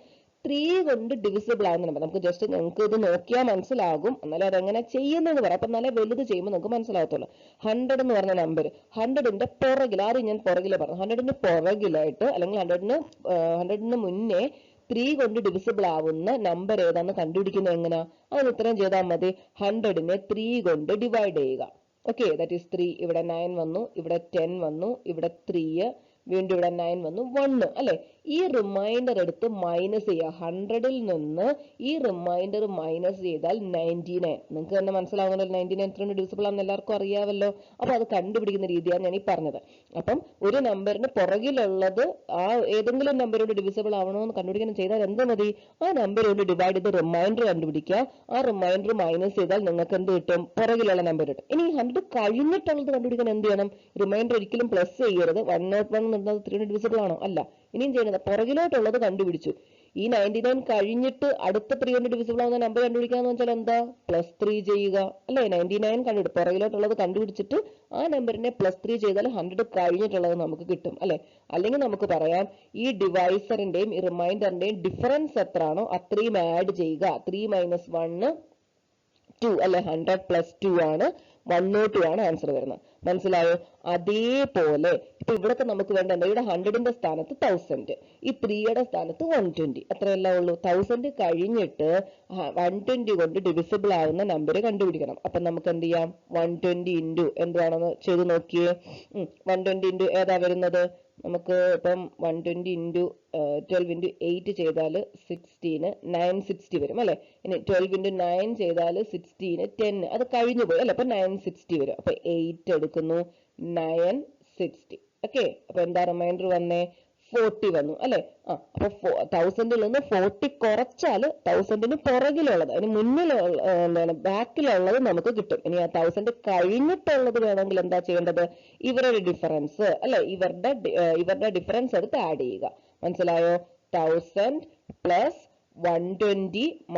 3 കൊണ്ട് ഡിവിസിബിൾ ആവുന്ന നമ്പർ. നമുക്ക് ജസ്റ്റ് നിങ്ങൾക്ക് ഇത് നോക്കിയാൽ മനസ്സിലാകും, എന്നാലും അതെങ്ങനെ ചെയ്യുന്നതെന്ന് പറയാം. അപ്പൊ നല്ല വലുത് ചെയ്യുമ്പോൾ നമുക്ക് മനസ്സിലാകത്തുള്ളൂ. 100 എന്ന് പറഞ്ഞ നമ്പർ 100ന്റെ പുറകിൽ, ആദ്യം ഞാൻ പുറകിൽ പറഞ്ഞു, 100ന് പുറകിലായിട്ട് അല്ലെങ്കിൽ 100ന് മുന്നേ 3 കൊണ്ട് ഡിവിസിബിൾ ആവുന്ന നമ്പർ ഏതാന്ന് കണ്ടുപിടിക്കുന്നത് എങ്ങനെയാ? അത് ഇത്രയും ചെയ്താൽ മതി. 100നെ 3 കൊണ്ട് ഡിവൈഡ് ചെയ്യുക. Okay, that is 3. ഇവിടെ 9 വന്നു, ഇവിടെ 10 വന്നു, ഇവിടെ 3, വീണ്ടും ഇവിടെ 9 വന്നു, 1 അല്ലെ. ഈ റിമൈൻഡർ എടുത്ത് മൈനസ് ചെയ്യുക. 100ൽ നിന്ന് ഈ റിമൈൻഡർ മൈനസ് ചെയ്താൽ 99. നിങ്ങൾക്ക് തന്നെ മനസ്സിലാവുന്നല്ലോ 99 ഡിവിസിബിൾ ആണെന്ന് എല്ലാവർക്കും അറിയാമല്ലോ. അപ്പൊ അത് കണ്ടുപിടിക്കുന്ന രീതിയാണ് ഞാൻ ഈ പറഞ്ഞത്. അപ്പം ഒരു നമ്പറിന് പുറകിലുള്ളത് ആ ഏതെങ്കിലും നമ്പറോട് ഡിവിസിബിൾ ആവണമെന്ന് കണ്ടുപിടിക്കാൻ ചെയ്താൽ എന്ത് മതി? ആ നമ്പറോട് ഡിവൈഡ് ചെയ്ത് റിമൈൻഡർ കണ്ടുപിടിക്കുക. ആ റിമൈൻഡർ മൈനസ് ചെയ്താൽ നിങ്ങൾക്ക് എന്ത് കിട്ടും? പുറകിലുള്ള നമ്പർ കിട്ടും. ഇനി 100 കഴിഞ്ഞിട്ടുള്ളത് കണ്ടുപിടിക്കാൻ എന്ത് ചെയ്യണം? റിമൈൻഡർ ഒരിക്കലും പ്ലസ് ചെയ്യരുത്. 101 എന്നുള്ളത് 3 ഡിവിസിബിൾ ആണോ? അല്ല. ഇനിയും ചെയ്യുന്നത് പുറകിലോട്ടുള്ളത് കണ്ടുപിടിച്ചു. ഈ 99 കഴിഞ്ഞിട്ട് അടുത്ത 3 കൊണ്ട് ഡിവിസിബിൾ ആവുന്ന നമ്പർ കണ്ടുപിടിക്കാന്ന് വെച്ചാൽ എന്താ? +3 ചെയ്യുക അല്ലെ. 99 കണ്ടുപിടിച്ചു, പുറകിലോട്ടുള്ളത് കണ്ടുപിടിച്ചിട്ട് ആ നമ്പറിനെ +3 ചെയ്താൽ 100 കഴിഞ്ഞിട്ടുള്ളത് നമുക്ക് കിട്ടും അല്ലെ. അല്ലെങ്കിൽ നമുക്ക് പറയാം ഈ ഡിവൈസറിന്റെയും ഈ റിമൈൻഡറിന്റെയും ഡിഫറൻസ് എത്രയാണോ അത്രയും ആഡ് ചെയ്യുക. 3 - 1 2 അല്ലെ. 100 + 2 ആണ് 102 ആണ് ആൻസർ വരുന്നത്. മനസ്സിലായോ? അതേപോലെ ഇപ്പൊ ഇവിടൊക്കെ നമുക്ക് വേണ്ട എന്താ? ഇവിടെ 100ന്റെ സ്ഥാനത്ത് 1000, ഈ 3യുടെ സ്ഥാനത്ത് 120, അത്രയല്ല ഉള്ളൂ. 1000 കഴിഞ്ഞിട്ട് 120 കൊണ്ട് ഡിവിസിബിൾ ആവുന്ന നമ്പർ കണ്ടുപിടിക്കണം. അപ്പൊ നമുക്ക് എന്ത് ചെയ്യാം? 120 ഇൻറ്റു എന്താണെന്ന് ചെയ്ത് നോക്കിയേ. 120 ഇൻറ്റു ഏതാ വരുന്നത്? നമുക്ക് ഇപ്പം 120 ഇൻറ്റു 12 ഇൻറ്റു 8 ചെയ്താൽ 16, 960 വരും അല്ലെ. ഇനി 12 ഇൻറ്റു 9 ചെയ്താൽ 16, 10 അത് കഴിഞ്ഞു പോയി അല്ലെ. അപ്പൊ 960 വരും. അപ്പൊ 8 എടുക്കുന്നു, 960. ഓക്കെ, അപ്പൊ എന്താ റിമൈൻഡർ വന്നേ? 40 വന്നു അല്ലെ. അപ്പൊ 1000ൽ നിന്ന് 40 കുറച്ചാൽ 1000ന് പുറകിലുള്ളത്, അതിന് മുന്നിലുള്ള എന്താണ് ബാക്കിലുള്ളത് നമുക്ക് കിട്ടും. ഇനി ആ 1000 കഴിഞ്ഞിട്ടുള്ളത് വേണമെങ്കിൽ എന്താ ചെയ്യേണ്ടത്? ഇവരുടെ ഡിഫറൻസ് അല്ലെ, ഇവരുടെ ഡിഫറൻസ് എടുത്ത് ആഡ് ചെയ്യുക. മനസ്സിലായോ? 1000 + 120 -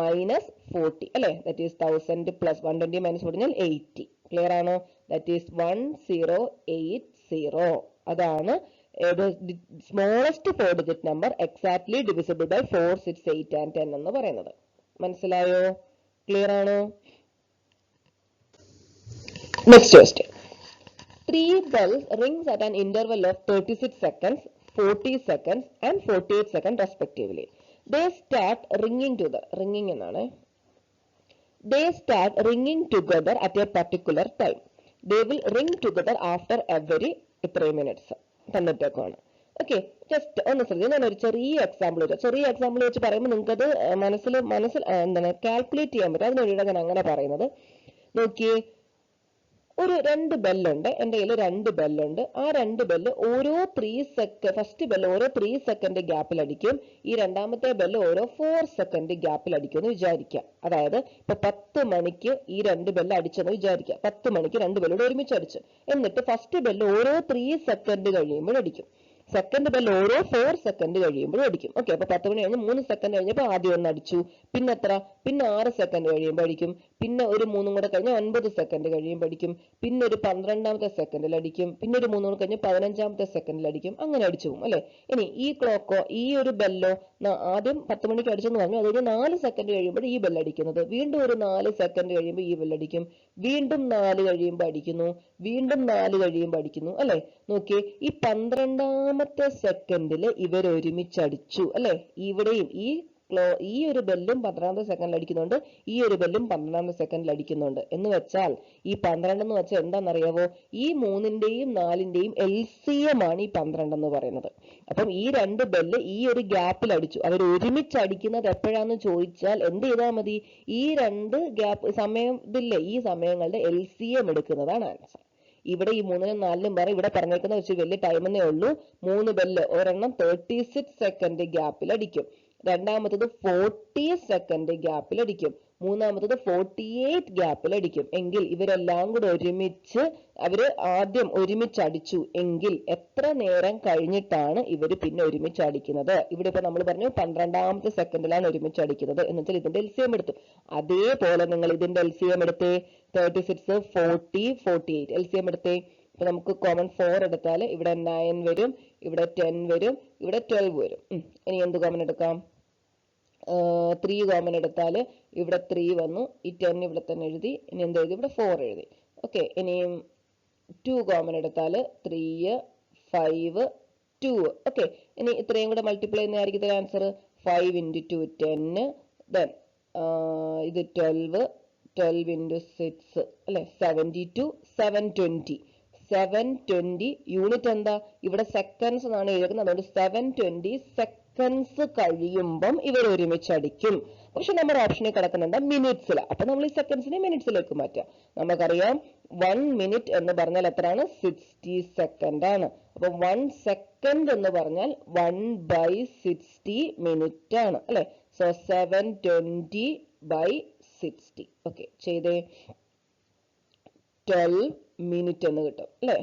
40 അല്ലെ. That is 1000 + 120 - 40 80. ക്ലിയർ ആണോ? That is 1080. അതാണ് smallest 4-digit number exactly divisible by 4, 6, 8 and 10 എന്ന് പറയുന്നത്. മനസ്സിലായോ? ക്ലിയർ ആണോ? Next question. 3 bells rings at an interval of 36 seconds, 40 seconds and 48 seconds respectively. They start ringing എന്നാണ്. They start ringing together at a particular time. They will ring together after every 3 minutes. തന്നിട്ടേക്കാണ്. Okay, just ഒന്ന് ശ്രദ്ധിക്കുക. ഞാൻ ഒരു ചെറിയ example വെച്ച് പറയുമ്പോൾ നിങ്ങൾക്ക് അത് മനസ്സിൽ എന്താണ് കാൽക്കുലേറ്റ് ചെയ്യാൻ പറ്റും. അതിനുവേണ്ടിയാണ് ഞാൻ അങ്ങനെ പറയുന്നത്. നോക്കിയേ, ഒരു 2 ബെല്ലുണ്ട്. എൻ്റെ കയ്യിൽ 2 ബെല്ലുണ്ട്. ആ 2 ബെല്ല് ഓരോ 3 സെക്കൻഡ്, ഫസ്റ്റ് ബെല്ല് ഓരോ 3 സെക്കൻഡ് ഗ്യാപ്പിൽ അടിക്കും. ഈ രണ്ടാമത്തെ ബെല്ല് ഓരോ 4 സെക്കൻഡ് ഗ്യാപ്പിൽ അടിക്കും എന്ന് വിചാരിക്കുക. അതായത് ഇപ്പൊ 10 മണിക്ക് ഈ 2 ബെല്ല് അടിച്ചെന്ന് വിചാരിക്കുക. 10 മണിക്ക് 2 ബെല്ലോട് ഒരുമിച്ച് അടിച്ചു. എന്നിട്ട് ഫസ്റ്റ് ബെല്ല് ഓരോ 3 സെക്കൻഡ് കഴിയുമ്പോൾ അടിക്കും. സെക്കൻഡ് ബെല്ല് ഓരോ 4 സെക്കൻഡ് കഴിയുമ്പോഴും അടിക്കും. ഓക്കെ, അപ്പൊ 10 മണി കഴിഞ്ഞ് 3 സെക്കൻഡ് കഴിഞ്ഞപ്പോൾ ആദ്യം ഒന്ന് അടിച്ചു. പിന്നെ എത്ര? പിന്നെ 6 സെക്കൻഡ് കഴിയുമ്പോൾ അടിക്കും. പിന്നെ ഒരു 3 കൂടെ കഴിഞ്ഞ് 9 സെക്കൻഡ് കഴിയുമ്പോൾ അടിക്കും. പിന്നെ ഒരു 12ാമത്തെ സെക്കൻഡിൽ അടിക്കും. പിന്നെ ഒരു 3 കൂടെ കഴിഞ്ഞ് 15ാമത്തെ സെക്കൻഡിൽ അടിക്കും. അങ്ങനെ അടിച്ചു പോകും അല്ലെ. ഇനി ഈ ക്ലോക്കോ ഈ ഒരു ബെല്ലോ ആദ്യം 10 മണിക്ക് അടിച്ചെന്ന് പറഞ്ഞു. അത് കഴിഞ്ഞ് 4 സെക്കൻഡ് കഴിയുമ്പോൾ ഈ ബെല്ല് അടിക്കുന്നത്. വീണ്ടും ഒരു 4 സെക്കൻഡ് കഴിയുമ്പോൾ ഈ ബെല്ല് അടിക്കും. വീണ്ടും 4 കഴിയുമ്പോൾ അടിക്കുന്നു. വീണ്ടും 4 കഴിയുമ്പോൾ അടിക്കുന്നു അല്ലെ. നോക്കിയേ, ഈ 12ാമത്തെ സെക്കൻഡിൽ ഇവർ ഒരുമിച്ച് അടിച്ചു അല്ലെ. ഇവിടെയും ഈ ഒരു ബെല്ലും 12ാമത്തെ സെക്കൻഡിൽ അടിക്കുന്നുണ്ട്. ഈ ഒരു ബെല്ലും 12ാമത്തെ സെക്കൻഡിൽ അടിക്കുന്നുണ്ട്. എന്ന് വെച്ചാൽ ഈ 12 എന്ന് വെച്ചാൽ എന്താണെന്നറിയാവോ? ഈ 3ന്റെയും 4ന്റെയും LCM ആണ് ഈ 12 എന്ന് പറയുന്നത്. അപ്പം ഈ 2 ബെല്ല് ഈ ഒരു ഗ്യാപ്പിൽ അടിച്ചു. അവർ ഒരുമിച്ച് അടിക്കുന്നത് എപ്പോഴാന്ന് ചോദിച്ചാൽ എന്ത് ചെയ്താൽ മതി? ഈ 2 ഗ്യാപ്പ് സമയം ഇതില്ലേ, ഈ സമയങ്ങളുടെ LCM എടുക്കുന്നതാണ് ആൻസർ. ഇവിടെ ഈ 3നും 4നും പറയും. ഇവിടെ പറഞ്ഞേക്കുന്ന വെച്ച് വലിയ ടൈം എന്നേ ഉള്ളൂ. 3 ബെല്ല് ഒരെണ്ണം 36 സെക്കൻഡ് ഗ്യാപ്പിൽ അടിക്കും. രണ്ടാമത്തത് 40 സെക്കൻഡ് ഗ്യാപ്പിൽ അടിക്കും. മൂന്നാമത്തത് 48 ഗ്യാപ്പിൽ അടിക്കും. എങ്കിൽ ഇവരെല്ലാം കൂടെ ഒരുമിച്ച് ആദ്യം ഒരുമിച്ച് അടിച്ചു എങ്കിൽ എത്ര നേരം കഴിഞ്ഞിട്ടാണ് ഇവർ പിന്നെ ഒരുമിച്ച് അടിക്കുന്നത്? ഇവിടെ ഇപ്പൊ നമ്മൾ പറഞ്ഞു 12ാമത്തെ സെക്കൻഡിലാണ് ഒരുമിച്ച് അടിക്കുന്നത് എന്ന് വെച്ചാൽ ഇതിന്റെ LCM എടുത്തു. അതേപോലെ നിങ്ങൾ ഇതിന്റെ LCM എടുത്തേ. 36, 40, 48 LCM എടുത്തേ. ഇപ്പൊ നമുക്ക് കോമൺ 4 എടുത്താൽ ഇവിടെ 9 വരും, ഇവിടെ 10 വരും, ഇവിടെ 12 വരും. ഇനി എന്ത് കോമൺ എടുക്കാം? 3 കോമൺ എടുത്താൽ ഇവിടെ 3 വന്നു. ഈ 10 ഇവിടെ തന്നെ എഴുതി. ഇനി എന്ത് എഴുതി? ഇവിടെ 4 എഴുതി. ഓക്കെ, ഇനിയും 2 കോമൺ എടുത്താൽ 3, 5, 2. ഓക്കെ, ഇനി ഇത്രയും കൂടെ മൾട്ടിപ്ലൈ ചെയ്യുന്നതായിരിക്കും ആൻസർ. 5 into 2 10, then ഇത് 12 into 6 അല്ലെ 72, 720 യൂണിറ്റ് എന്താ? ഇവിടെ സെക്കൻഡ്സ് എന്നാണ് എഴുതുന്നത്. അതുകൊണ്ട് 720 സെക്കൻഡ്സ് കഴിയുമ്പം ഇവർ ഒരുമിച്ച് അടിക്കും. പക്ഷെ നമ്മുടെ ഓപ്ഷനിൽ കിടക്കുന്നുണ്ട് മിനിറ്റ്സിൽ. അപ്പൊ നമ്മൾ ഈ സെക്കൻഡ്സിനെ മിനിറ്റ്സിലേക്ക് മാറ്റാം. നമുക്കറിയാം 1 മിനിറ്റ് എന്ന് പറഞ്ഞാൽ എത്രയാണ്? 60 സെക്കൻഡ് ആണ്. അപ്പൊ 1 സെക്കൻഡ് എന്ന് പറഞ്ഞാൽ 1/60 മിനിറ്റ് ആണ് അല്ലെ. സോ 720/60. ഓക്കെ, ചെയ്തേ. 12 മിനിറ്റ് എന്ന് കിട്ടും അല്ലെ.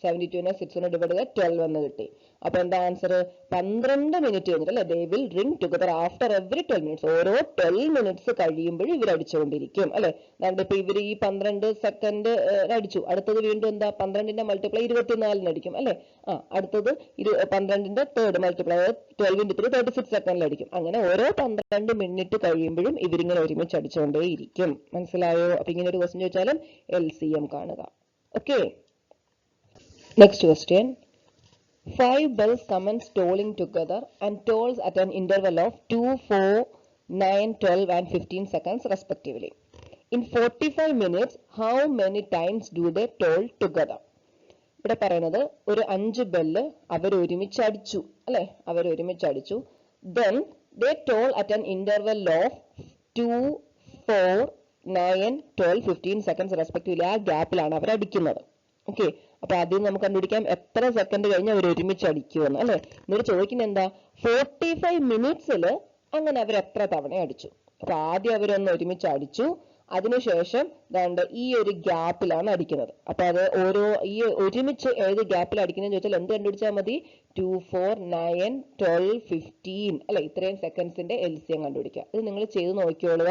72നെ 6 ഡിവൈഡ് ചെയ്താൽ 12 എന്ന് കിട്ടി. അപ്പൊ എന്താ ആൻസർ? 12 മിനിറ്റ് കഴിഞ്ഞിട്ട് അല്ലെ. They will ring together after every 12 minutes. ഓരോ 12 മിനിറ്റ്സ് കഴിയുമ്പോഴും ഇവർ അടിച്ചുകൊണ്ടിരിക്കും അല്ലെ. അതായത് ഇപ്പൊ ഇവർ ഈ 12 സെക്കൻഡ് അടിച്ചു. അടുത്തത് വീണ്ടും എന്താ? 12ന്റെ മൾട്ടിപ്ലൈ 24 അടിക്കും അല്ലെ. അടുത്തത് 12ന്റെ തേർഡ് മൾട്ടിപ്ലൈ 12 into 3 36 സെക്കൻഡിൽ അടിക്കും. അങ്ങനെ ഓരോ 12 മിനിറ്റ് കഴിയുമ്പോഴും ഇവരിങ്ങനെ ഒരുമിച്ച് അടിച്ചുകൊണ്ടേയിരിക്കും. മനസ്സിലായോ? അപ്പൊ ഇങ്ങനെ ഒരു ക്വസ്റ്റ്യൻ ചോദിച്ചാലും LCM കാണുക. Okay, next question. 5 bells commence tolling together and tolls at an interval of 2, 4, 9, 12 and 15 seconds respectively. In 45 minutes, how many times do they toll together? ഇവിടെ പറയുന്നത് ഒരു 5 ബെല്ല് അവർ ഒരുമിച്ച് അടിച്ചു അല്ലെ. അവർ ഒരുമിച്ച് അടിച്ചു. Then they toll at an interval of 2, 4, 9, 12, 15 seconds respectively. ആ ഗ്യാപ്പിലാണ് അവർ അടിക്കുന്നത്. ഓക്കെ, അപ്പൊ ആദ്യം നമുക്ക് കണ്ടുപിടിക്കാം എത്ര സെക്കൻഡ് കഴിഞ്ഞ് അവർ ഒരുമിച്ച് അടിക്കുമെന്ന് അല്ലെ. എന്നിട്ട് ചോദിക്കുന്നത് എന്താ? 45 മിനിറ്റ്സിൽ അങ്ങനെ അവർ എത്ര തവണ അടിച്ചു. അപ്പൊ ആദ്യം അവരൊന്ന് ഒരുമിച്ച് അടിച്ചു. അതിനുശേഷം ഈ ഒരു ഗ്യാപ്പിലാണ് അടിക്കുന്നത്. അപ്പൊ അത് ഈ ഒരുമിച്ച് ഏത് ഗ്യാപ്പിൽ അടിക്കുന്നതെന്ന് ചോദിച്ചാൽ എന്ത് കണ്ടുപിടിച്ചാൽ മതി? 2, 4, 9, 12, 15 അല്ലെ. ഇത്രയും സെക്കൻഡ്സിന്റെ LCM കണ്ടുപിടിക്കുക. ഇത് നിങ്ങൾ ചെയ്ത് നോക്കിയോളുക.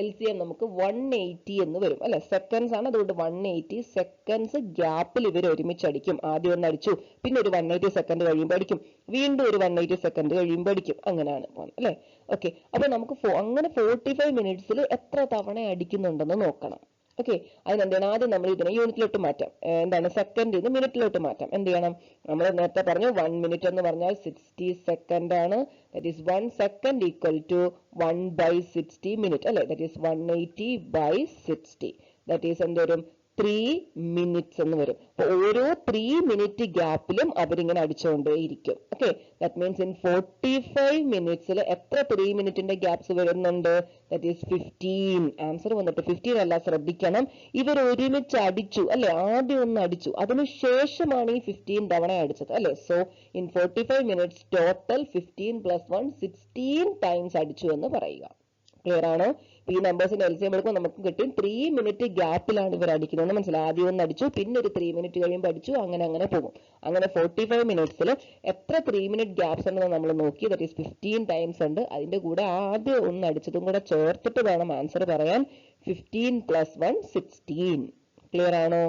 LCM നമുക്ക് 180 എന്ന് വരും അല്ലെ. സെക്കൻഡ്സ് ആണ്, അതുകൊണ്ട് 180 സെക്കൻഡ്സ് ഗ്യാപ്പിൽ ഇവർ ഒരുമിച്ച് അടിക്കും. ആദ്യം ഒന്ന് അടിച്ചു, പിന്നെ ഒരു 180 സെക്കൻഡ് കഴിയുമ്പോൾ അടിക്കും, വീണ്ടും ഒരു 180 സെക്കൻഡ് കഴിയുമ്പോൾ അടിക്കും, അങ്ങനെയാണ് പോകുന്നത് അല്ലെ. ഓക്കെ, അപ്പൊ നമുക്ക് അങ്ങനെ 45 മിനിറ്റ്സിൽ എത്ര തവണ അടിക്കുന്നുണ്ടെന്ന് നോക്കണം. ഓക്കെ, അതിനെന്താണ് ആദ്യം നമ്മൾ ഇതിനെ യൂണിറ്റിലോട്ട് മാറ്റാം. എന്താണ് സെക്കൻഡ് ഇത് മിനിറ്റിലോട്ട് മാറ്റാം. എന്ത് ചെയ്യണം, നമ്മൾ നേരത്തെ പറഞ്ഞു 1 മിനിറ്റ് എന്ന് പറഞ്ഞാൽ 60 സെക്കൻഡ് ആണ്. That is 1 second equal to 1/60 minute അല്ലെ. That is 180/60. ദാറ്റ് ഈസ് എന്ത് വരും, 3 മിനിറ്റ്സ് എന്ന് വരും. അപ്പൊ ഓരോ 3 മിനിറ്റ് ഗ്യാപ്പിലും അവരിങ്ങനെ അടിച്ചുകൊണ്ടേയിരിക്കും. ഓക്കെ, ദാറ്റ് മീൻസ് ഇൻ 45 മിനിറ്റ്സിൽ എത്ര 3 മിനിറ്റിന്റെ ഗ്യാപ്സ് വരുന്നുണ്ട്? That is 15. ആൻസർ വന്നിട്ട് 15 അല്ല, ശ്രദ്ധിക്കണം. ഇവർ ഒരുമിച്ച് അടിച്ചു അല്ലെ, ആദ്യം ഒന്ന് അടിച്ചു, അതിനുശേഷമാണ് ഈ 15 തവണ അടിച്ചത് അല്ലെ. So in 45 minutes total 15 + 1 16 times അടിച്ചു എന്ന് പറയുക. ക്ലിയർ ആണോ? ഈ നമ്പേഴ്സിന്റെ LCM എടുക്കുമ്പോൾ നമുക്ക് കിട്ടും 3 മിനിറ്റ് ഗ്യാപ്പിലാണ് ഇവർ അടിക്കുന്നത്. മനസ്സിലായി? ആദ്യം ഒന്ന് അടിച്ചു, പിന്നെ ഒരു 3 മിനിറ്റ് കഴിയുമ്പോൾ അടിച്ചു, അങ്ങനെ അങ്ങനെ പോകും. അങ്ങനെ 45 മിനിറ്റ്സിൽ എത്ര 3 മിനിറ്റ് ഗ്യാപ്സ് ഉണ്ടെന്ന് നമ്മൾ നോക്കി. ദാറ്റ് ഈസ് 15 ടൈംസ് ഉണ്ട്. അതിന്റെ കൂടെ ആദ്യം ഒന്ന് അടിച്ചതും കൂടെ ചേർത്തിട്ട് വേണം ആൻസർ പറയാൻ. 15 + 1 16. ക്ലിയർ ആണോ?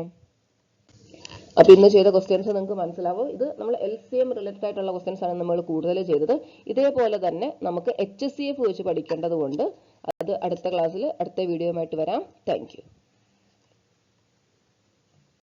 അപ്പൊ ഇന്ന് ചെയ്ത ക്വസ്റ്റ്യൻസ് നിങ്ങൾക്ക് മനസ്സിലാവും. ഇത് നമ്മൾ LCM റിലേറ്റഡ് ആയിട്ടുള്ള ക്വസ്റ്റ്യൻസ് ആണ് നമ്മൾ കൂടുതൽ ചെയ്തത്. ഇതേപോലെ തന്നെ നമുക്ക് HCF വെച്ച് പഠിക്കേണ്ടത് കൊണ്ട് അത് അടുത്ത ക്ലാസ്സിൽ അടുത്ത വീഡിയോയുമായിട്ട് വരാം. Thank you.